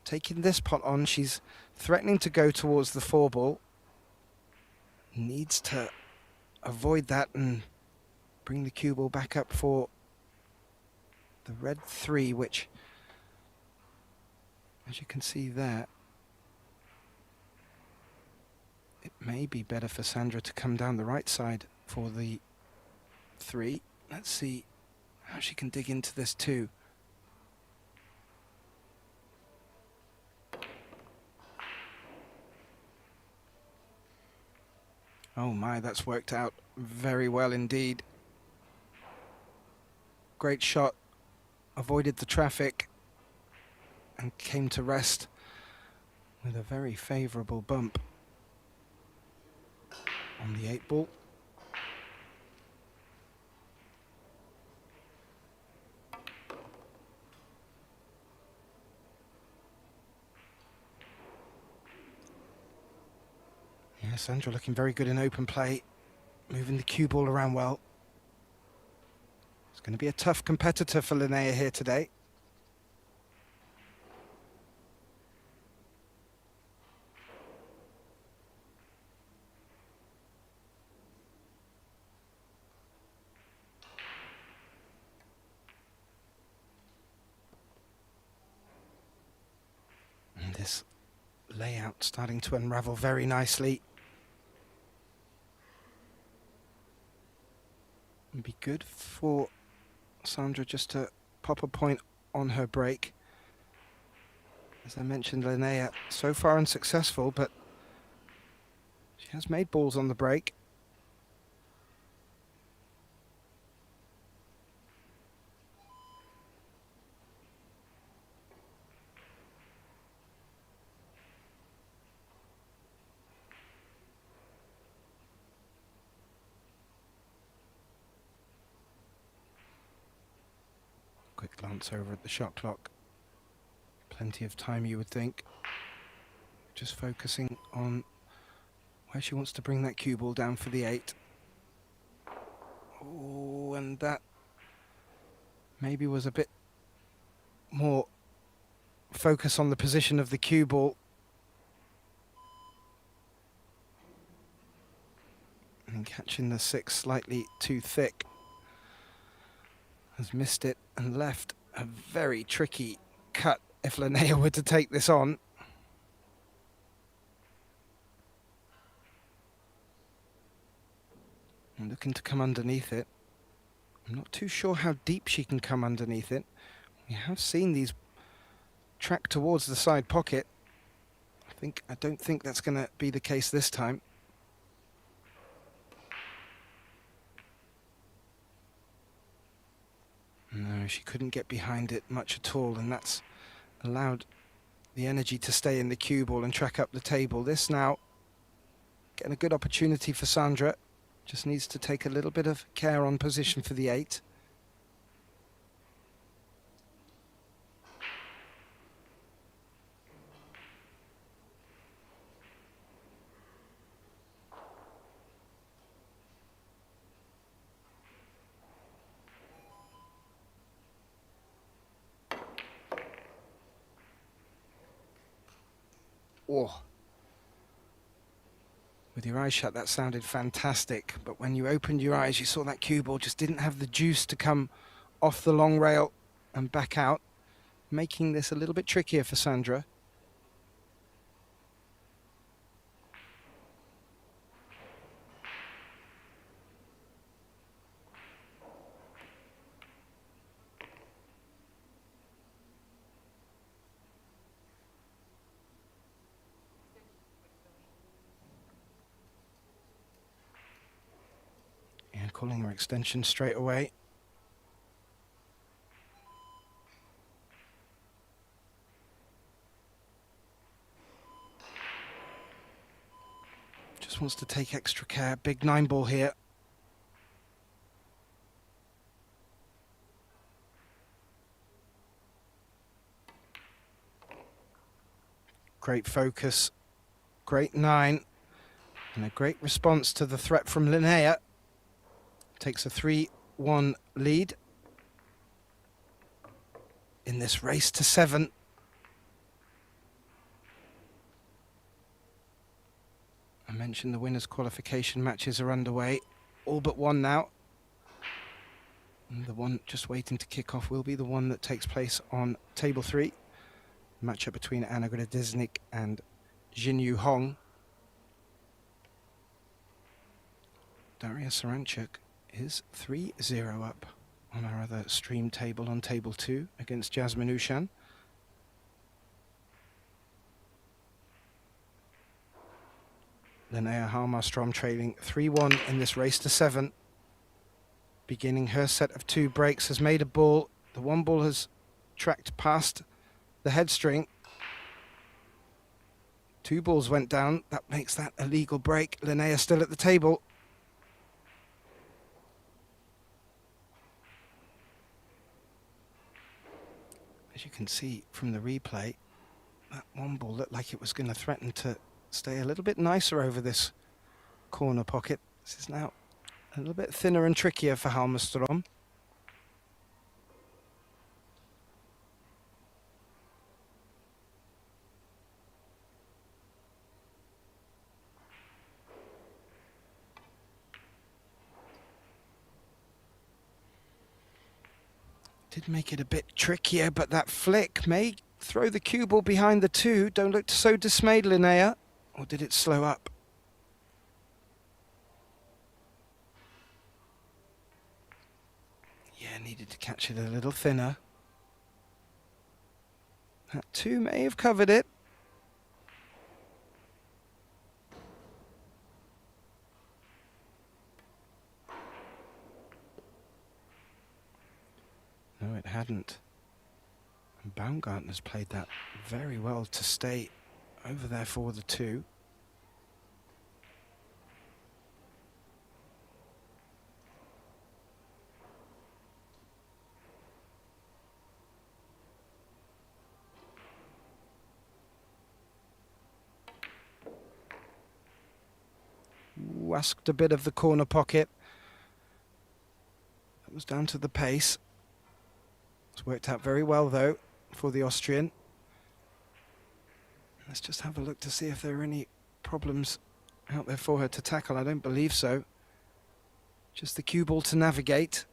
Taking this pot on, she's threatening to go towards the 4 ball. Needs to avoid that and bring the cue ball back up for the red 3, which, as you can see there, it may be better for Sandra to come down the right side for the 3. Let's see how she can dig into this 2. Oh my, that's worked out very well indeed. Great shot, avoided the traffic and came to rest with a very favourable bump on the 8 ball. Yeah, Sandra looking very good in open play, moving the cue ball around well. It's going to be a tough competitor for Linnea here today. And this layout starting to unravel very nicely. It'd be good for Sandra just to pop a point on her break. As I mentioned, Linnea so far unsuccessful, but she has made balls on the break. Quick glance over at the shot clock. Plenty of time, you would think. Just focusing on where she wants to bring that cue ball down for the 8. Oh, and that maybe was a bit more focus on the position of the cue ball. And catching the 6 slightly too thick. Has missed it and left a very tricky cut if Linnea were to take this on. And looking to come underneath it. I'm not too sure how deep she can come underneath it. We have seen these track towards the side pocket. I don't think that's going to be the case this time. No, she couldn't get behind it much at all, and that's allowed the energy to stay in the cue ball and track up the table. This now getting a good opportunity for Sandra. Just needs to take a little bit of care on position for the 8. Oh. With your eyes shut, that sounded fantastic, but when you opened your eyes, you saw that cue ball just didn't have the juice to come off the long rail and back out, making this a little bit trickier for Sandra. Calling her extension straight away. Just wants to take extra care. Big 9 ball here. Great focus. Great 9. And a great response to the threat from Linnea. Takes a 3-1 lead in this race to 7. I mentioned the winners' qualification matches are underway, all but one now. And the one just waiting to kick off will be the one that takes place on table 3. Matchup between Anna Gradiznik and Jinyu Hong. Daria Saranchuk is 3-0 up on our other stream table on table 2 against Jasmine Ushan. Linnea Halmarstrom trailing 3-1 in this race to 7. Beginning her set of 2 breaks, has made a ball. The 1 ball has tracked past the head string. 2 balls went down. That makes that a legal break. Linnea still at the table. As you can see from the replay, that 1 ball looked like it was going to threaten to stay a little bit nicer over this corner pocket. This is now a little bit thinner and trickier for Halmarstrom. Did make it a bit trickier, but that flick may throw the cue ball behind the 2. Don't look so dismayed, Linnea. Or did it slow up? Needed to catch it a little thinner. That 2 may have covered it. No, it hadn't. And Baumgartner's played that very well to stay over there for the 2. Asked a bit of the corner pocket. That was down to the pace. It's worked out very well though for the Austrian. Let's just have a look to see if there are any problems out there for her to tackle. I don't believe so. Just the cue ball to navigate.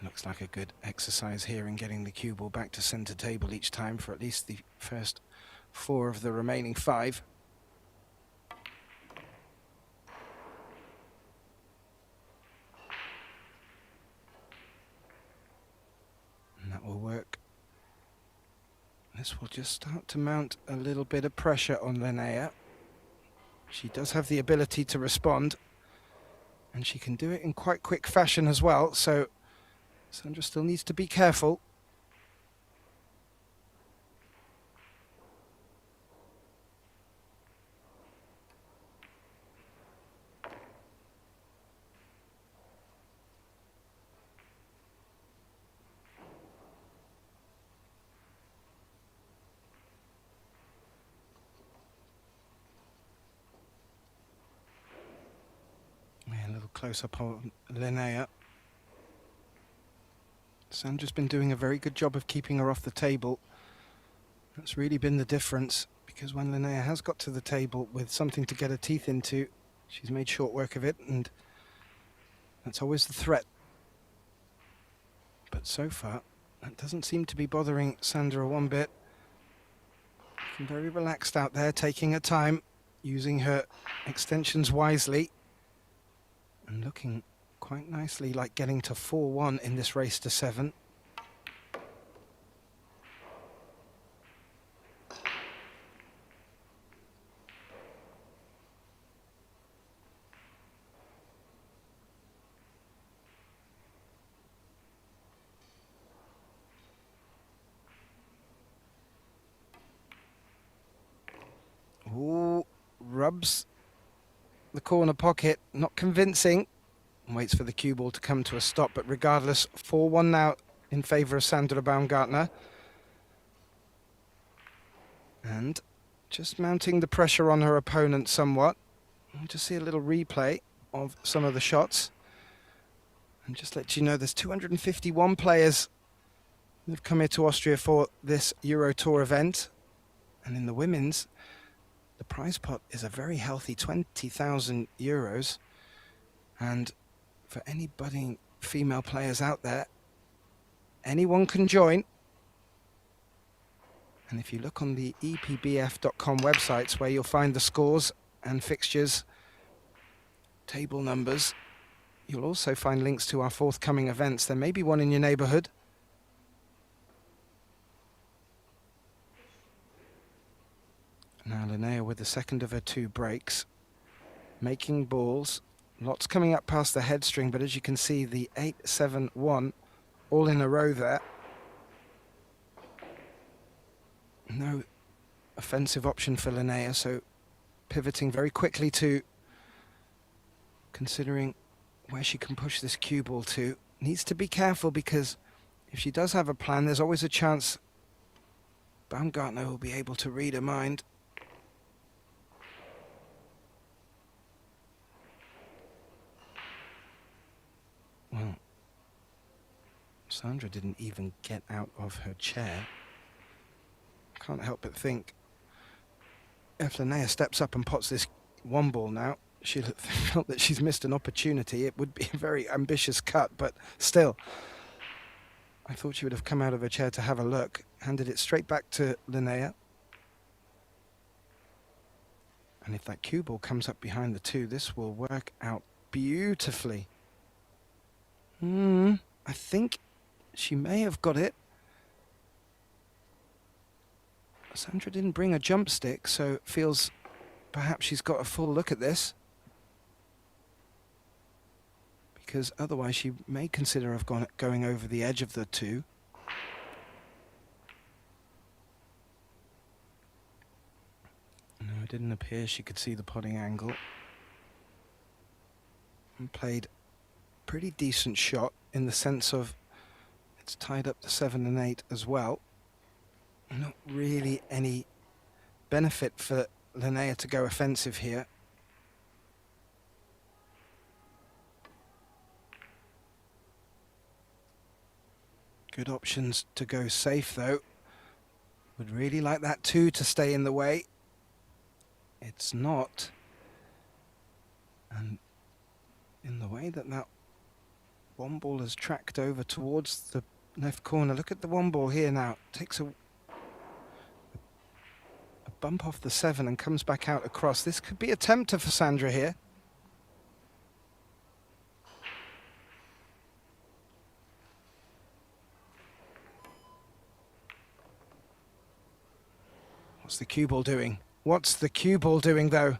Looks like a good exercise here in getting the cue ball back to center table each time for at least the first 4 of the remaining 5. And that will work. This will just start to mount a little bit of pressure on Linnea. She does have the ability to respond, and she can do it in quite quick fashion as well, so Sandra still needs to be careful. A little close up on Linnea. Sandra's been doing a very good job of keeping her off the table. That's really been the difference, because when Linnea has got to the table with something to get her teeth into, she's made short work of it, and that's always the threat. But so far, that doesn't seem to be bothering Sandra one bit. Looking very relaxed out there, taking her time, using her extensions wisely, and looking quite nicely like getting to 4-1 in this race to 7. Ooh, rubs the corner pocket, not convincing. Waits for the cue ball to come to a stop, but regardless, 4-1 now in favour of Sandra Baumgartner. And just mounting the pressure on her opponent somewhat. We'll just see a little replay of some of the shots. And just let you know, there's 251 players who have come here to Austria for this EuroTour event. And in the women's, the prize pot is a very healthy 20,000 euros. And for any budding female players out there, anyone can join. And if you look on the EPBF.com websites, where you'll find the scores and fixtures, table numbers, you'll also find links to our forthcoming events. There may be one in your neighborhood. Now Linnea with the second of her 2 breaks, making balls. Lots coming up past the head string, but as you can see, the 8-7-1 all in a row there. No offensive option for Linnea, so pivoting very quickly to considering where she can push this cue ball to. Needs to be careful, because if she does have a plan, there's always a chance Baumgartner will be able to read her mind. Well, Sandra didn't even get out of her chair. Can't help but think, if Linnea steps up and pots this 1 ball now, she'll have felt that she's missed an opportunity. It would be a very ambitious cut, but still, I thought she would have come out of her chair to have a look. Handed it straight back to Linnea. And if that cue ball comes up behind the 2, this will work out beautifully. I think she may have got it. Sandra didn't bring a jump stick, so it feels perhaps she's got a full look at this. Because otherwise she may consider of going over the edge of the 2. No, it didn't appear she could see the potting angle. And played a pretty decent shot in the sense of it's tied up the 7 and 8 as well. Not really any benefit for Linnea to go offensive here. Good options to go safe though. Would really like that 2 to stay in the way. It's not. And in the way that that 1 ball has tracked over towards the left corner. Look at the 1 ball here now. Takes a bump off the 7 and comes back out across. This could be a tempter for Sandra here. What's the cue ball doing? What's the cue ball doing though?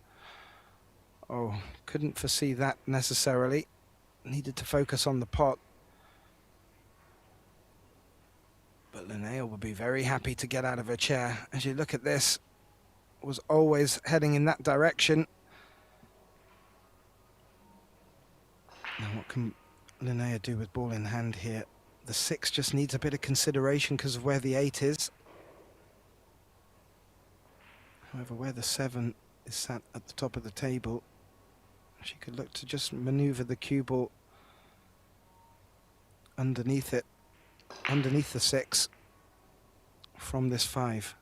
Oh, couldn't foresee that necessarily. Needed to focus on the pot. But Linnea will be very happy to get out of her chair. As you look at this, was always heading in that direction. Now what can Linnea do with ball in hand here? The 6 just needs a bit of consideration because of where the 8 is. However, where the 7 is sat at the top of the table, she could look to just maneuver the cue ball underneath it, underneath the 6 from this 5.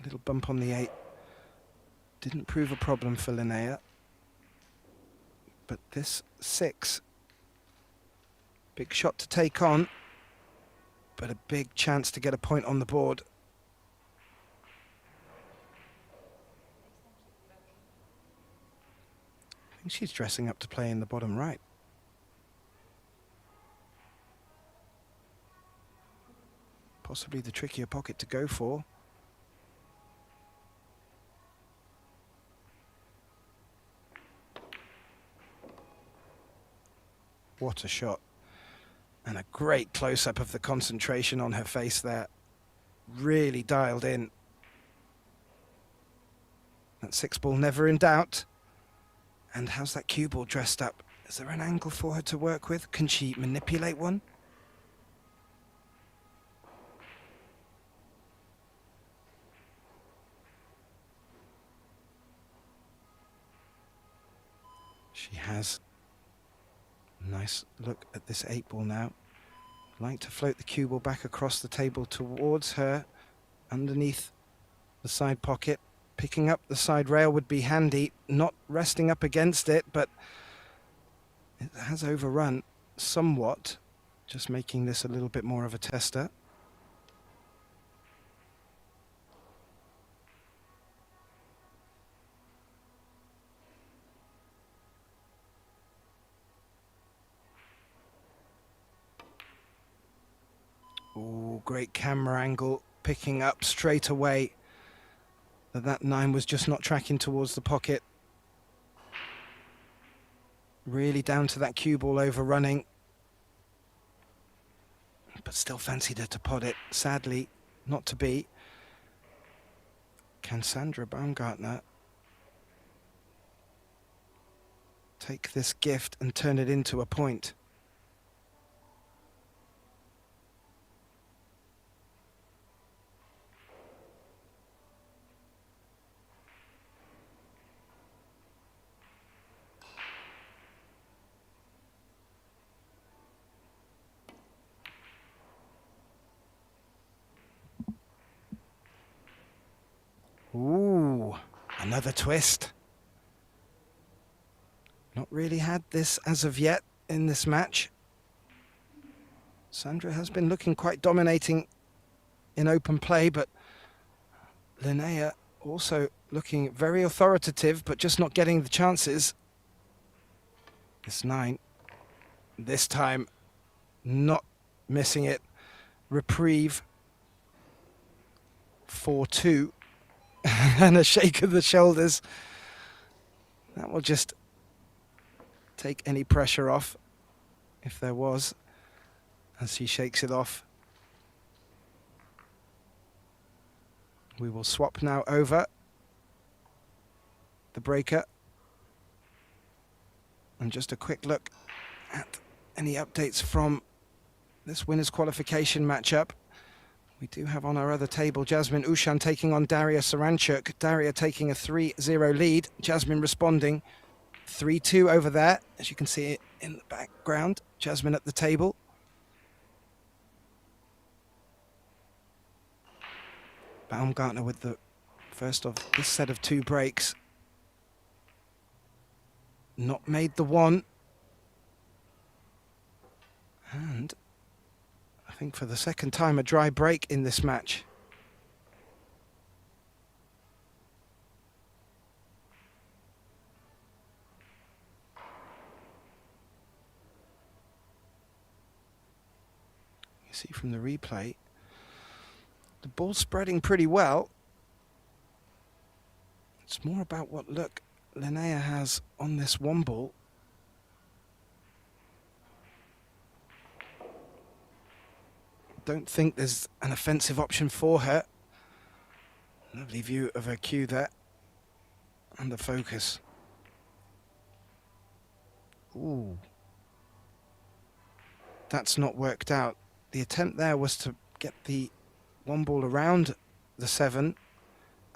Little bump on the 8 didn't prove a problem for Linnea, but this 6, big shot to take on, but a big chance to get a point on the board. I think she's dressing up to play in the bottom right. Possibly the trickier pocket to go for. What a shot. And a great close-up of the concentration on her face there. Really dialed in. That 6 ball never in doubt. And how's that cue ball dressed up? Is there an angle for her to work with? Can she manipulate one? She has. Nice look at this 8 ball now. Like to float the cue ball back across the table towards her, underneath the side pocket. Picking up the side rail would be handy, not resting up against it, but it has overrun somewhat, just making this a little bit more of a tester. Oh, great camera angle, picking up straight away that 9 was just not tracking towards the pocket. Really down to that cue ball overrunning. But still fancied her to pot it. Sadly, not to be. Can Sandra Baumgartner take this gift and turn it into a point? Ooh, a Another twist. Not really had this as of yet in this match. Sandra has been looking quite dominating in open play, but Linnea also looking very authoritative, but just not getting the chances. This 9, this time not missing it. Reprieve. 4-2. And a shake of the shoulders. That will just take any pressure off, if there was, as she shakes it off. We will swap now over the breaker. And just a quick look at any updates from this winners qualification matchup. We do have on our other table Jasmine Ushan taking on Daria Saranchuk. Daria taking a 3-0 lead. Jasmine responding 3-2 over there. As you can see it in the background, Jasmine at the table. Baumgartner with the first of this set of 2 breaks. Not made the 1. And I think for the second time a dry break in this match. You see from the replay, the ball's spreading pretty well. It's more about what look Linnea has on this 1 ball. Don't think there's an offensive option for her. Lovely view of her cue there. And the focus. Ooh. That's not worked out. The attempt there was to get the 1 ball around the 7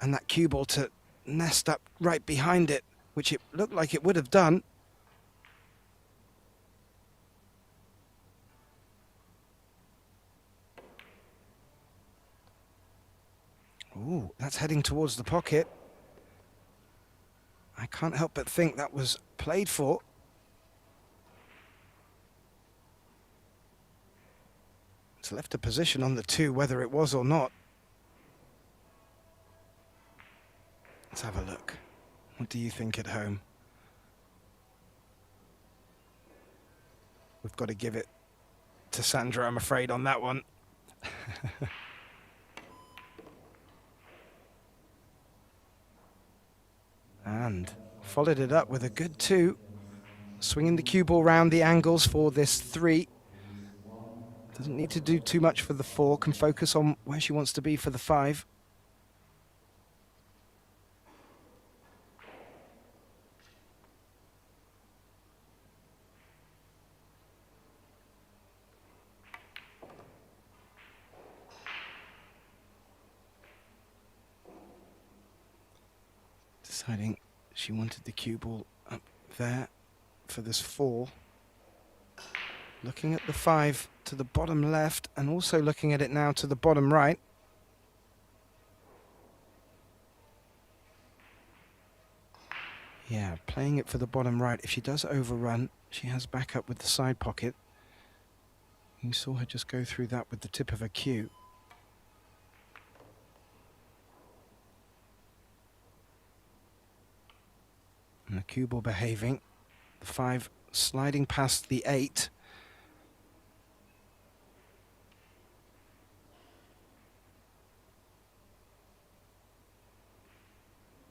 and that cue ball to nest up right behind it, which it looked like it would have done. Ooh, that's heading towards the pocket. I can't help but think that was played for. It's left a position on the 2, whether it was or not. Let's have a look. What do you think at home? We've got to give it to Sandra, I'm afraid, on that one. And followed it up with a good 2. Swinging the cue ball round the angles for this 3. Doesn't need to do too much for the 4. Can focus on where she wants to be for the 5. Deciding she wanted the cue ball up there for this 4. Looking at the 5 to the bottom left and also looking at it now to the bottom right. Yeah, playing it for the bottom right. If she does overrun, she has backup with the side pocket. You saw her just go through that with the tip of her cue. And the cue ball behaving. The 5 sliding past the 8.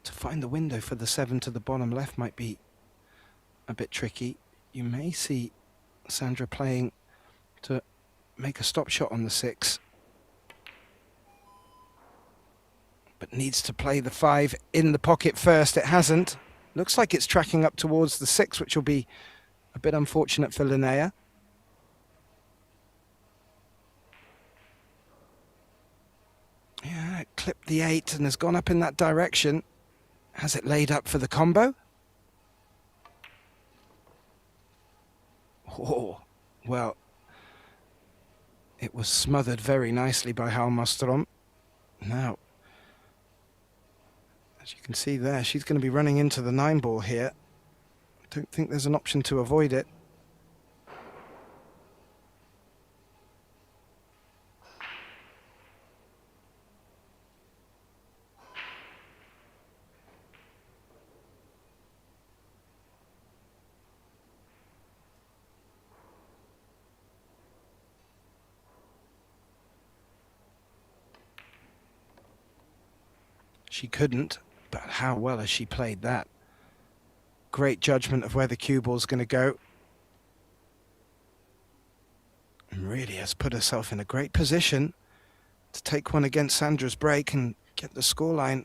To find the window for the 7 to the bottom left might be a bit tricky. You may see Sandra playing to make a stop shot on the 6. But needs to play the 5 in the pocket first. It hasn't. Looks like it's tracking up towards the 6, which will be a bit unfortunate for Linnea. Yeah, it clipped the 8 and has gone up in that direction. Has it laid up for the combo? Oh, well, it was smothered very nicely by Halmastrom. Now, As you can see there, she's going to be running into the 9-ball here. I don't think there's an option to avoid it. She couldn't, but how well has she played that? Great judgment of where the cue ball's going to go. And really has put herself in a great position to take one against Sandra's break and get the scoreline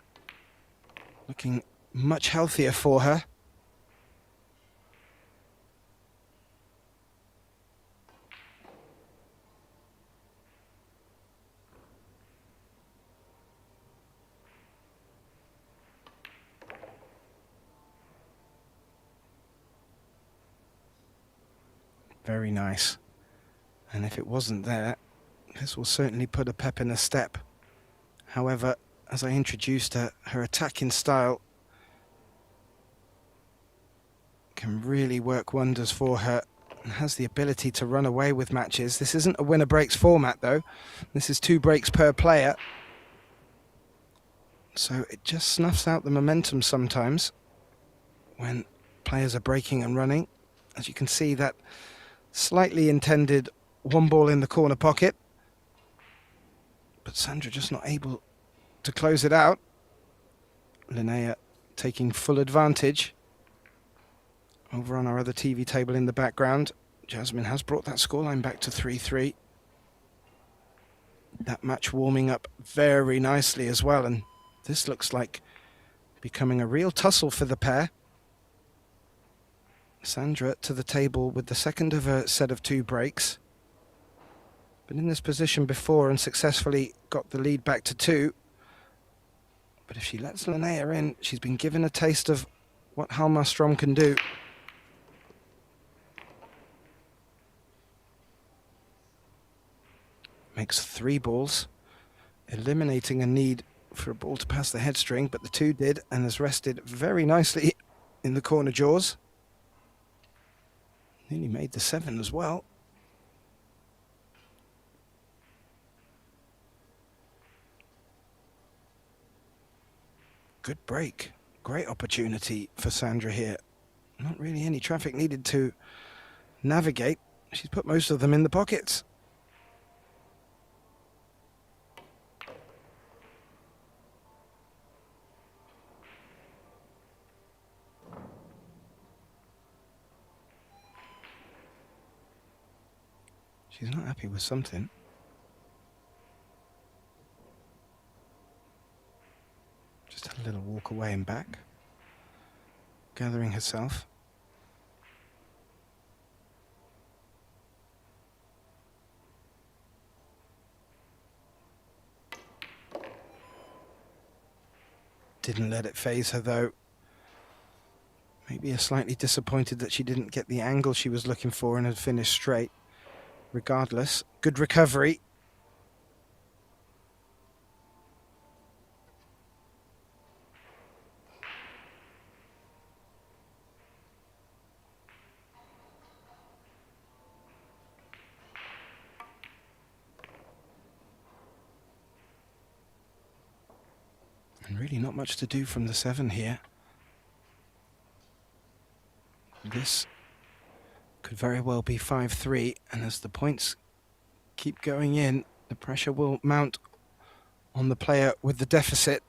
looking much healthier for her. Very nice. And if it wasn't there, this will certainly put a pep in her step. However, as I introduced her, her attacking style can really work wonders for her and has the ability to run away with matches. This isn't a winner breaks format though. This is 2 breaks per player. So it just snuffs out the momentum sometimes when players are breaking and running. As you can see, that slightly intended 1 ball in the corner pocket, but Sandra just not able to close it out. Linnea taking full advantage. Over on our other TV table in the background, Jasmine has brought that scoreline back to 3-3. That match warming up very nicely as well, and this looks like becoming a real tussle for the pair. Sandra to the table with the second of a set of 2 breaks. Been in this position before and successfully got the lead back to 2. But if she lets Linnea in, she's been given a taste of what Halmar Strom can do. Makes 3 balls, eliminating a need for a ball to pass the head string, but the 2 did and has rested very nicely in the corner jaws. Nearly made the 7 as well. Good break. Great opportunity for Sandra here. Not really any traffic needed to navigate. She's put most of them in the pockets. She's not happy with something. Just had a little walk away and back. Gathering herself. Didn't let it faze her though. Maybe slightly disappointed that she didn't get the angle she was looking for and had finished straight. Regardless, good recovery. And really not much to do from the 7 here. This could very well be 5-3, and as the points keep going in, the pressure will mount on the player with the deficit.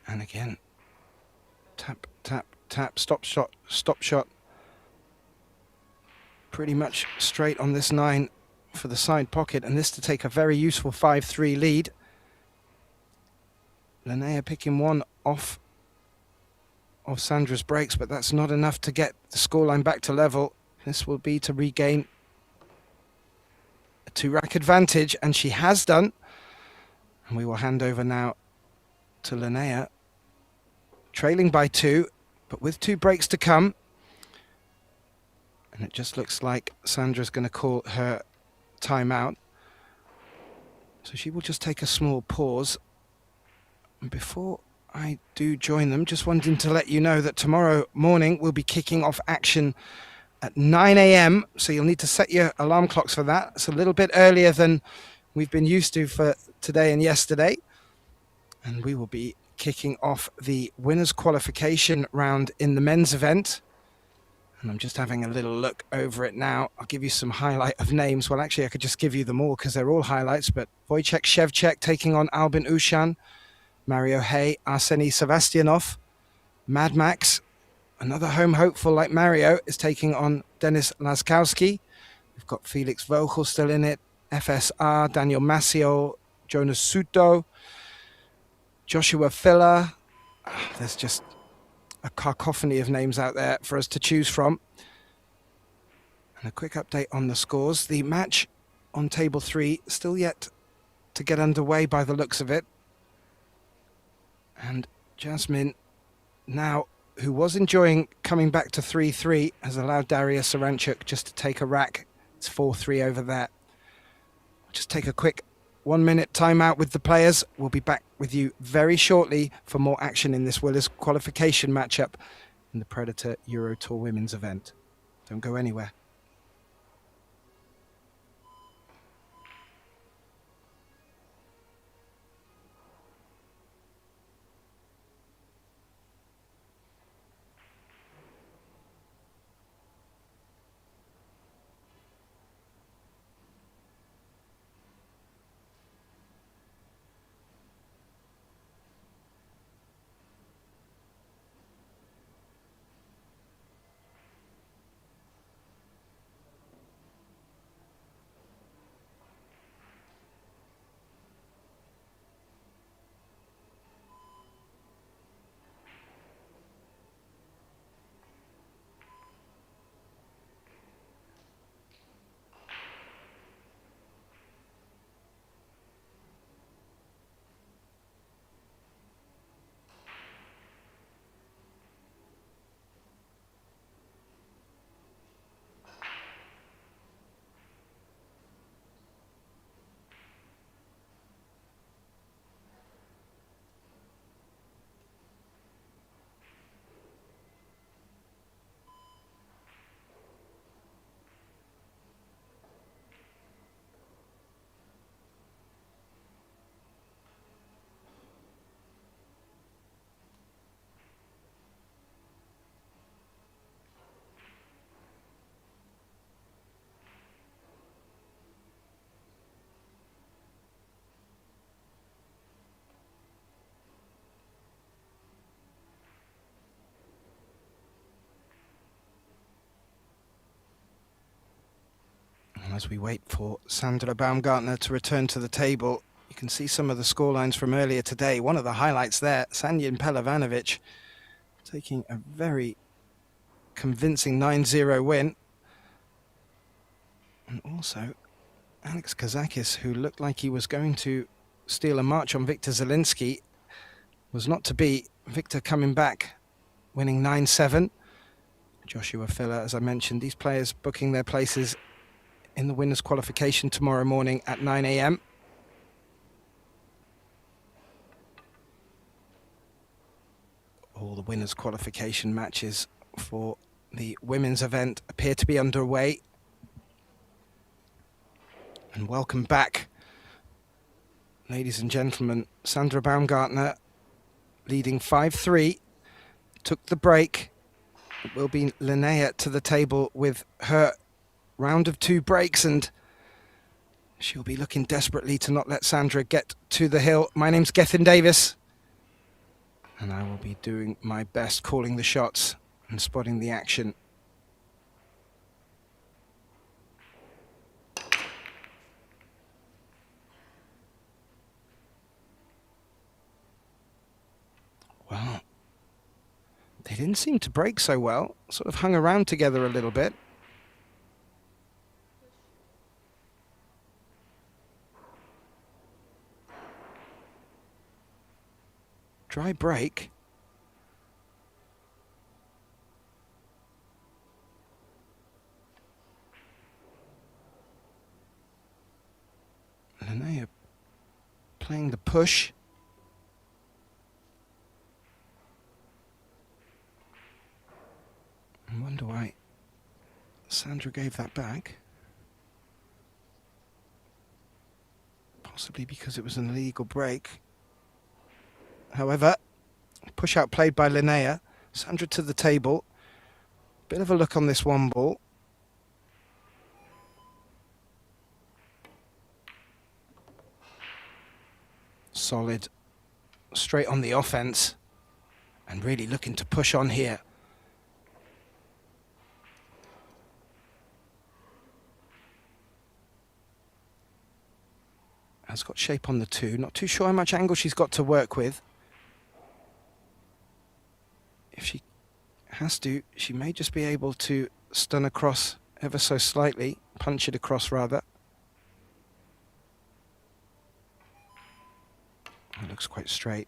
And again, tap, tap, tap, stop shot, stop shot. Pretty much straight on this 9 for the side pocket, and this to take a very useful 5-3 lead. Linnea picking one off of Sandra's breaks, but that's not enough to get the scoreline back to level. This will be to regain a 2-rack advantage, and she has done. And we will hand over now to Linnea, trailing by 2, but with 2 breaks to come. And it just looks like Sandra's going to call her timeout. So she will just take a small pause. And before I do join them, just wanting to let you know that tomorrow morning we'll be kicking off action at 9 a.m. So you'll need to set your alarm clocks for that. It's a little bit earlier than we've been used to for today and yesterday. And we will be kicking off the winners qualification round in the men's event. And I'm just having a little look over it now. I'll give you some highlight of names. Well, actually, I could just give you them all because they're all highlights. But Wojciech Szewczak taking on Albin Ushan. Mario Hay, Arseny Sebastianov. Mad Max, another home hopeful like Mario, is taking on Denis Laskowski. We've got Felix Vogel still in it. FSR, Daniel Massio, Jonas Suto, Joshua Filler. There's just a cacophony of names out there for us to choose from. And a quick update on the scores. The match on table 3 still yet to get underway by the looks of it. And Jasmine, now, who was enjoying coming back to 3-3, has allowed Daria Saranchuk just to take a rack. It's 4-3 over there. Just take a quick 1-minute timeout with the players. We'll be back with you very shortly for more action in this Willis qualification matchup in the Predator EuroTour Women's event. Don't go anywhere. As we wait for Sandra Baumgartner to return to the table, you can see some of the scorelines from earlier today. One of the highlights there, Sanjin Pelavanovic taking a very convincing 9-0 win. And also Alex Kazakis, who looked like he was going to steal a march on Victor Zielinski, was not to be. Victor coming back, winning 9-7. Joshua Filler, as I mentioned, these players booking their places in the winners' qualification tomorrow morning at 9 a.m. All the winners' qualification matches for the women's event appear to be underway. And welcome back, ladies and gentlemen. Sandra Baumgartner leading 5-3, took the break. It will be Linnea to the table with her round of 2 breaks, and she'll be looking desperately to not let Sandra get to the hill. My name's Gethin Davis, and I will be doing my best calling the shots and spotting the action. They didn't seem to break so well, sort of hung around together a little bit. Dry break. Lana playing the push. I wonder why Sandra gave that back. Possibly because it was an illegal break. However, push out played by Linnea. Sandra to the table. Bit of a look on this one ball. Solid, straight on the offense, and really looking to push on here. Has got shape on the two. Not too sure how much angle she's got to work with. If she has to, she may just be able to stun across ever so slightly, punch it across rather. It looks quite straight.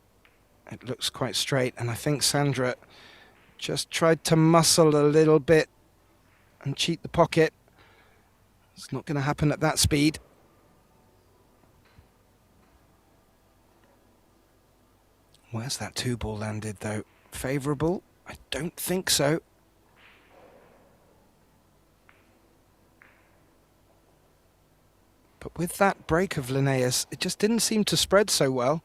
It looks quite straight, and I think Sandra just tried to muscle a little bit and cheat the pocket. It's not going to happen at that speed. Where's that two ball landed though? Favourable? I don't think so. But with that break of Linnaeus, it just didn't seem to spread so well.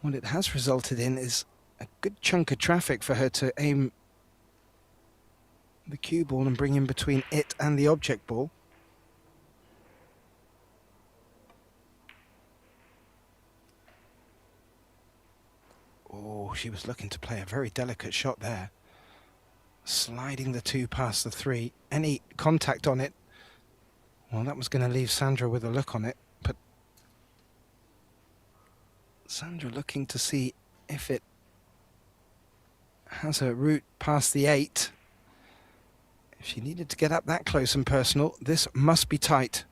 What it has resulted in is a good chunk of traffic for her to aim the cue ball and bring in between it and the object ball. Oh, she was looking to play a very delicate shot there. Sliding the two past the three. Any contact on it, well, that was going to leave Sandra with a look on it, but Sandra looking to see if it has a route past the 8. If she needed to get up that close and personal, this must be tight.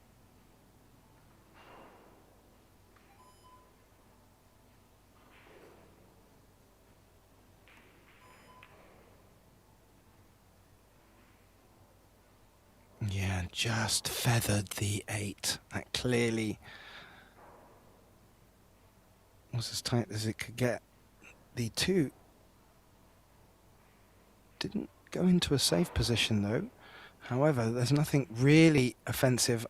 Yeah, just feathered the 8. That clearly was as tight as it could get. The 2 didn't go into a safe position though. However, there's nothing really offensive,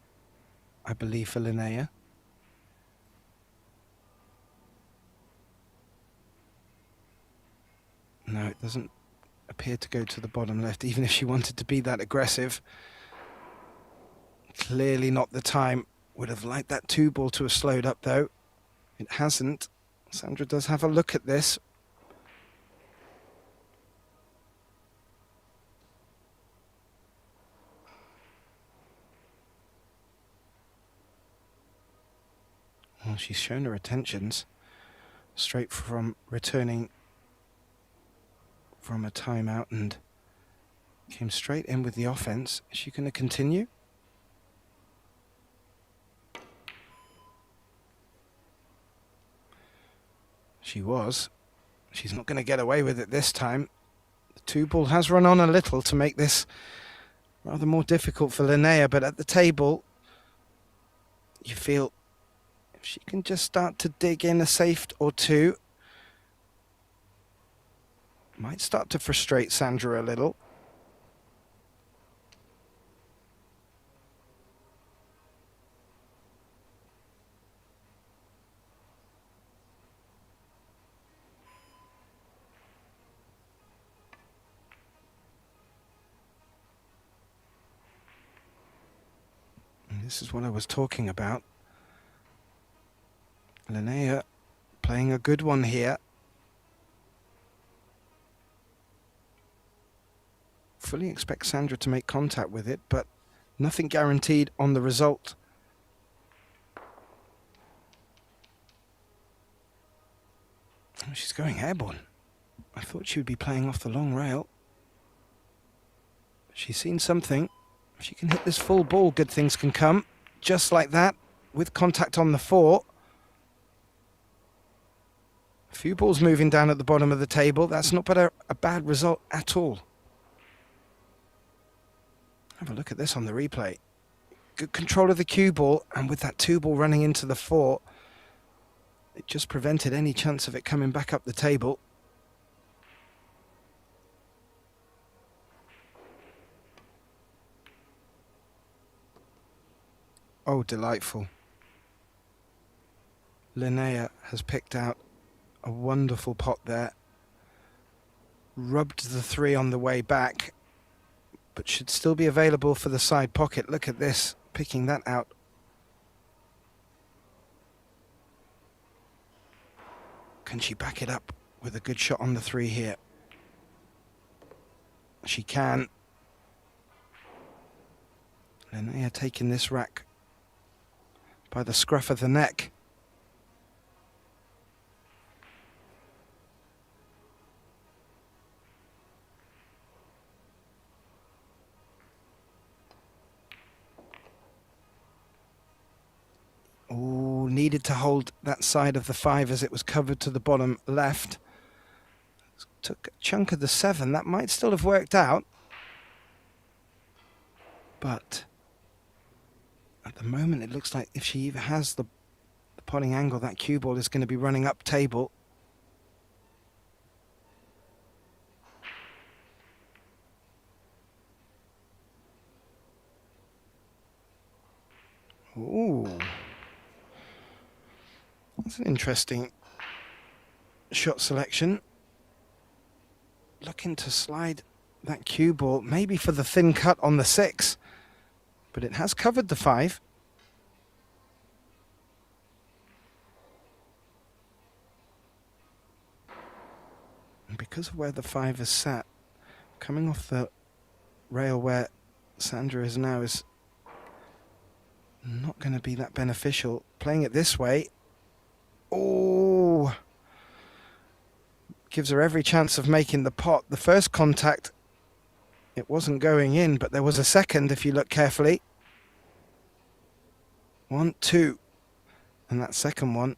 I believe, for Linnea. No, it doesn't appear to go to the bottom left, even if she wanted to be that aggressive. Clearly not the time. Would have liked that two ball to have slowed up though. It hasn't. Sandra does have a look at this. Well, she's shown her attentions straight from returning from a timeout and came straight in with the offense. Is she going to continue? She was. She's not going to get away with it this time. The two ball has run on a little to make this rather more difficult for Linnea, but at the table, you feel if she can just start to dig in a safe or two, might start to frustrate Sandra a little. This is what I was talking about. Linnea playing a good one here. Fully expect Sandra to make contact with it, but nothing guaranteed on the result. Oh, she's going airborne. I thought she would be playing off the long rail. She's seen something. If she can hit this full ball, good things can come. Just like that, with contact on the 4. A few balls moving down at the bottom of the table. That's not a bad result at all. Have a look at this on the replay. Good control of the cue ball, and with that 2 ball running into the 4, it just prevented any chance of it coming back up the table. Oh, delightful. Linnea has picked out a wonderful pot there. Rubbed the 3 on the way back, but should still be available for the side pocket. Look at this, picking that out. Can she back it up with a good shot on the 3 here? She can. Linnea taking this rack by the scruff of the neck. Oh, needed to hold that side of the 5 as it was covered to the bottom left. Took a chunk of the 7. That might still have worked out. But at the moment, it looks like if she even has the potting angle, that cue ball is going to be running up table. Ooh. That's an interesting shot selection. Looking to slide that cue ball, maybe for the thin cut on the 6. But it has covered the 5. And because of where the 5 is sat, coming off the rail where Sandra is now is not going to be that beneficial. Playing it this way, oh, gives her every chance of making the pot. The first contact, it wasn't going in, but there was a second if you look carefully. 1, 2, and that second one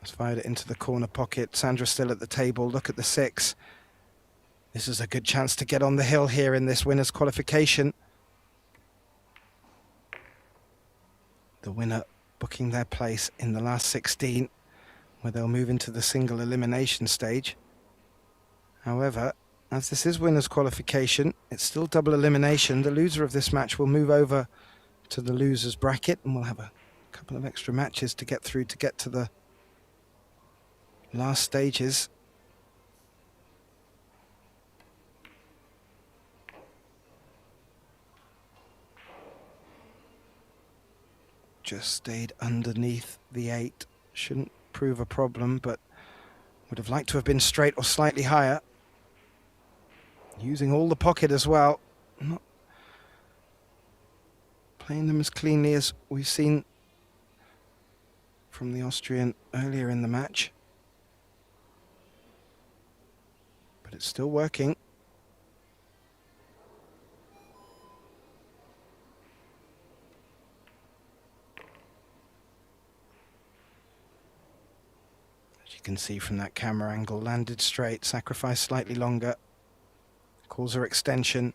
has fired it into the corner pocket. Sandra still at the table. Look at the 6. This is a good chance to get on the hill here in this winner's qualification. The winner booking their place in the last 16, where they'll move into the single elimination stage. However, as this is winner's qualification, it's still double elimination. The loser of this match will move over to the loser's bracket, and we'll have a couple of extra matches to get through to get to the last stages. Just stayed underneath the 8. Shouldn't prove a problem, but would have liked to have been straight or slightly higher. Using all the pocket as well. Not playing them as cleanly as we've seen from the Austrian earlier in the match. But it's still working. As you can see from that camera angle, landed straight, sacrificed slightly longer. Calls her extension.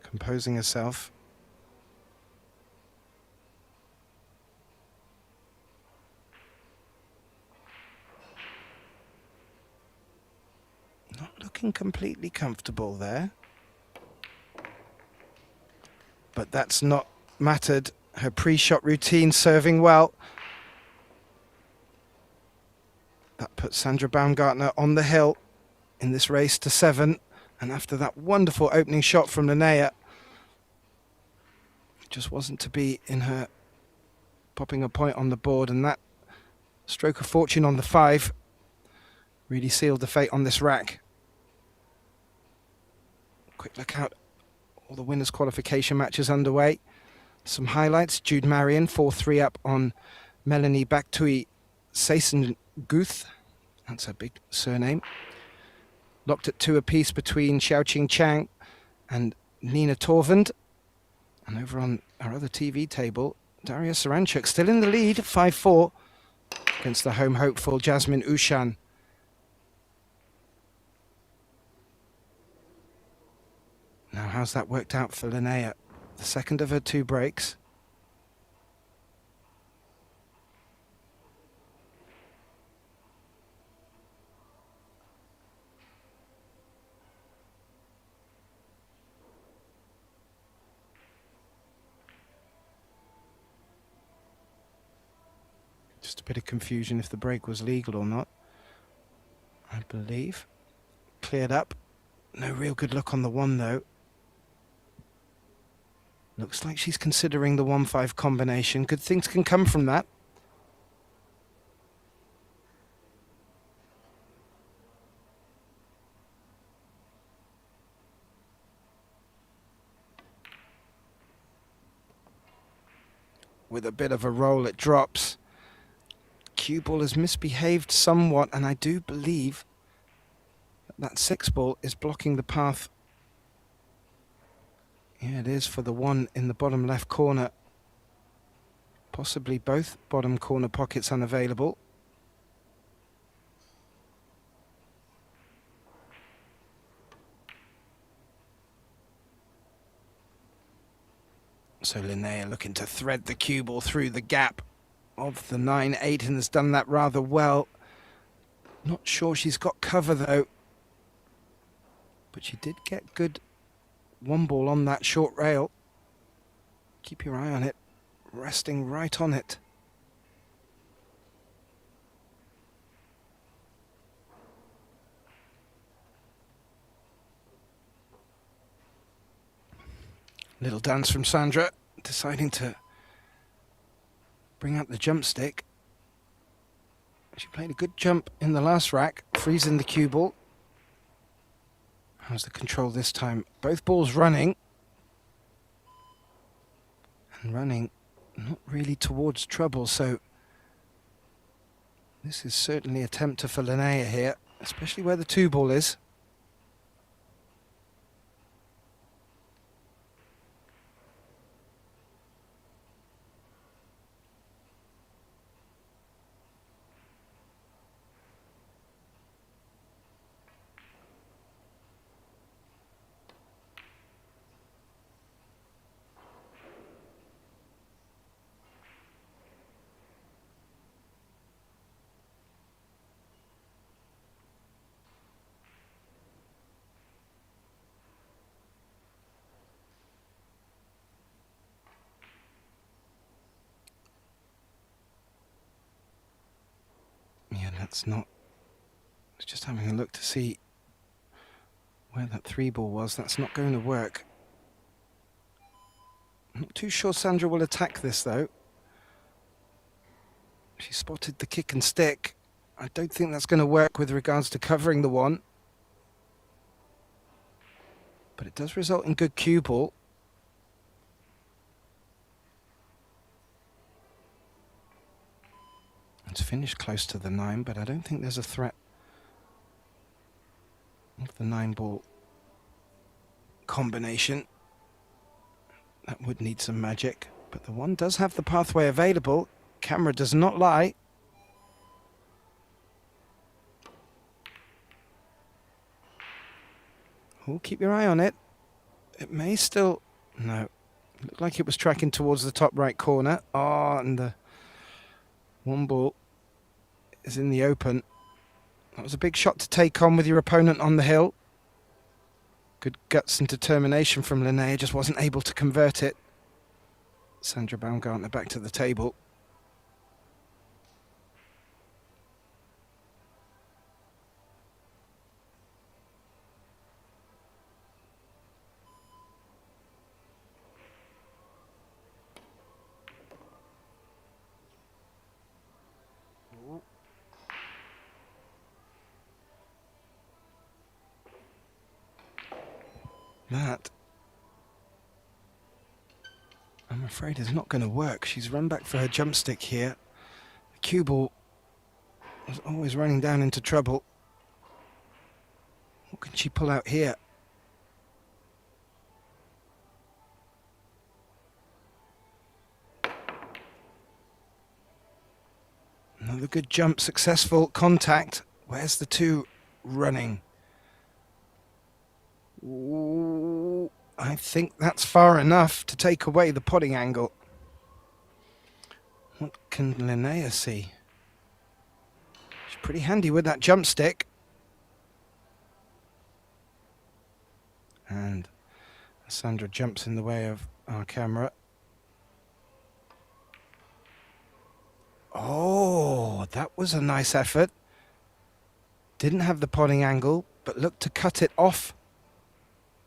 Composing herself. Not looking completely comfortable there. But that's not mattered. Her pre-shot routine serving well. That puts Sandra Baumgartner on the hill in this race to 7. And after that wonderful opening shot from Linnea, it just wasn't to be in her popping a point on the board. And that stroke of fortune on the 5 really sealed the fate on this rack. Quick look out. All the winners' qualification matches underway. Some highlights. Jude Marion, 4-3 up on Melanie Baktui Guth. That's a big surname. Locked at 2 apiece between Xiaoqing Chang and Nina Torvand. And over on our other TV table, Daria Saranchuk still in the lead, 5-4, against the home hopeful Jasmine Ushan. Now, how's that worked out for Linnea? The second of her 2 breaks. Just a bit of confusion if the break was legal or not, I believe. Cleared up. No real good look on the 1 though. Looks like she's considering the 1-5 combination. Good things can come from that. With a bit of a roll, it drops. Cue ball has misbehaved somewhat, and I do believe that 6 ball is blocking the path. Yeah, it is, for the 1 in the bottom left corner. Possibly both bottom corner pockets unavailable. So Linnea looking to thread the cue ball through the gap of the 9-8 and has done that rather well. Not sure she's got cover though. But she did get good 1 ball on that short rail. Keep your eye on it, resting right on it. Little dance from Sandra, deciding to bring out the jump stick. She played a good jump in the last rack, freezing the cue ball. How's the control this time? Both balls running. And running not really towards trouble, so this is certainly a tempter for Linnea here, especially where the 2 ball is. Yeah, that's not... I was just having a look to see where that 3 ball was. That's not going to work. I'm not too sure Sandra will attack this though. She spotted the kick and stick. I don't think that's going to work with regards to covering the 1. But it does result in good cue ball. It's finished close to the 9, but I don't think there's a threat of the 9 ball combination. That would need some magic, but the 1 does have the pathway available. Camera does not lie. Oh, keep your eye on it. It may still... No. It looked like it was tracking towards the top right corner. Oh, and the 1 ball is in the open. That was a big shot to take on with your opponent on the hill. Good guts and determination from Linnea, just wasn't able to convert it. Sandra Baumgartner back to the table. That, I'm afraid, is not going to work. She's run back for her jump stick here. cue ball was always running down into trouble. What can she pull out here? Another good jump, successful contact. Where's the 2 running? Ooh, I think that's far enough to take away the potting angle. What can Linnea see? She's pretty handy with that jump stick. And Sandra jumps in the way of our camera. Oh, that was a nice effort. Didn't have the potting angle, but looked to cut it off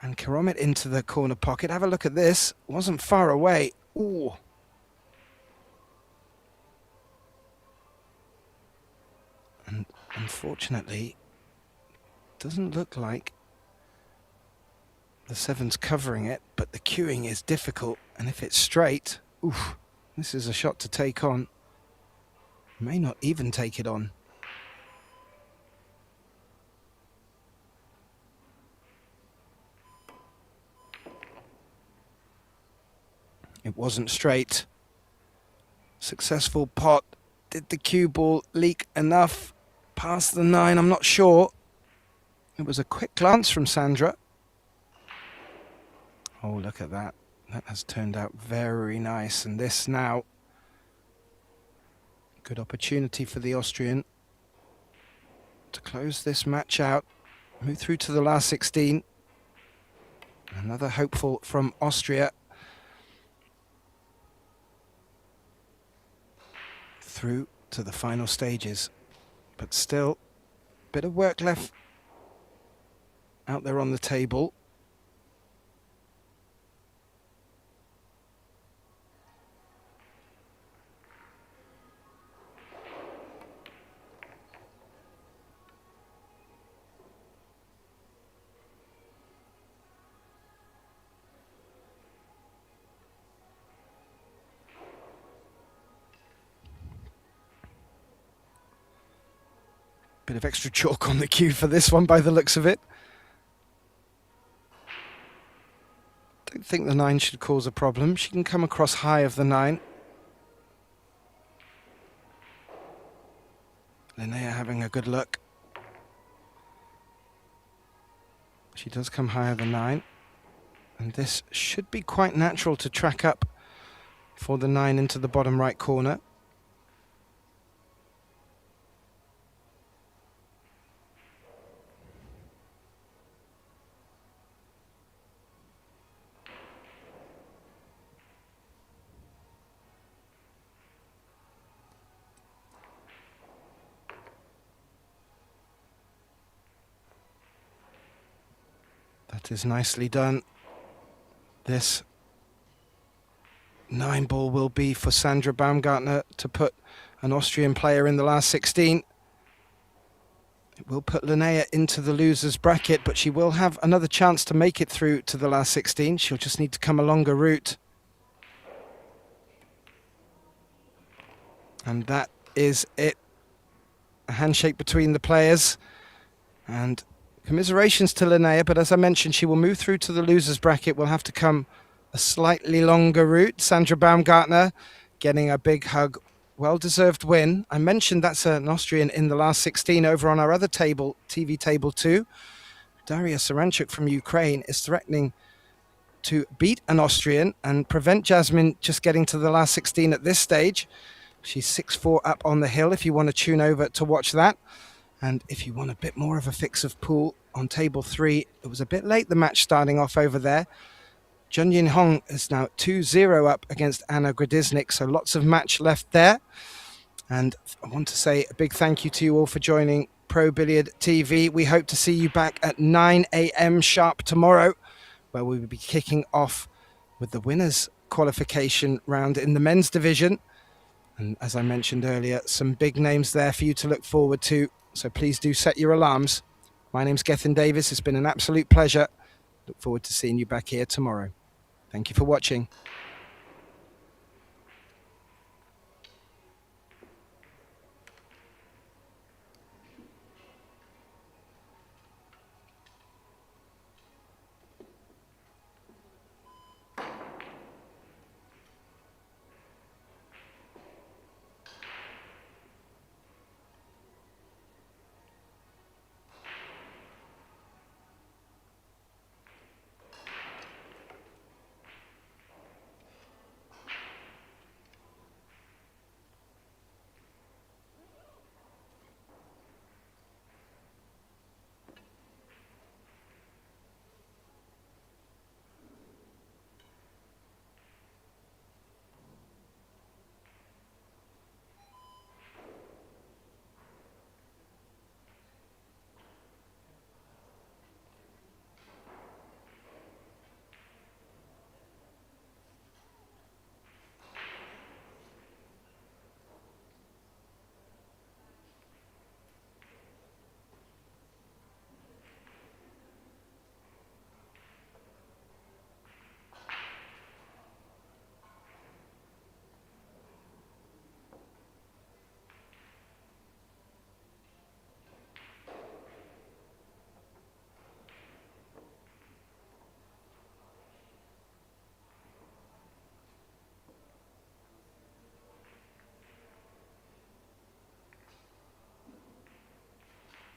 and carom it into the corner pocket. Have a look at this. Wasn't far away. Ooh. And unfortunately, doesn't look like the 7's covering it, but the cueing is difficult. And if it's straight, oof, this is a shot to take on. May not even take it on. It wasn't straight. Successful pot. Did the cue ball leak enough past the 9? I'm not sure. It was a quick glance from Sandra. Oh, look at that. That has turned out very nice. And this now, good opportunity for the Austrian to close this match out, move through to the last 16. Another hopeful from Austria. Through to the final stages, but still a bit of work left out there on the table. Bit of extra chalk on the cue for this one by the looks of it. Don't think the 9 should cause a problem. She can come across high of the 9. Linnea having a good look. She does come higher than 9. And this should be quite natural to track up for the 9 into the bottom right corner. That is nicely done. This 9 ball will be for Sandra Baumgartner to put an Austrian player in the last 16. It will put Linnea into the losers bracket, but she will have another chance to make it through to the last 16. She'll just need to come a longer route. And that is it. A handshake between the players. And commiserations to Linnea, but as I mentioned, she will move through to the losers bracket. Will have to come a slightly longer route. Sandra Baumgartner getting a big hug. Well-deserved win. I mentioned that's an Austrian in the last 16 over on our other table, TV table 2. Daria Saranchuk from Ukraine is threatening to beat an Austrian and prevent Jasmine just getting to the last 16 at this stage. She's 6-4 up on the hill if you want to tune over to watch that. And if you want a bit more of a fix of pool on table 3, it was a bit late, the match starting off over there. Junjin Hong is now 2-0 up against Anna Gradiznik, so lots of match left there. And I want to say a big thank you to you all for joining Pro Billiard TV. We hope to see you back at 9 a.m. sharp tomorrow, where we will be kicking off with the winners' qualification round in the men's division. And as I mentioned earlier, some big names there for you to look forward to. So please do set your alarms. My name's Gethin Davis. It's been an absolute pleasure. Look forward to seeing you back here tomorrow. Thank you for watching.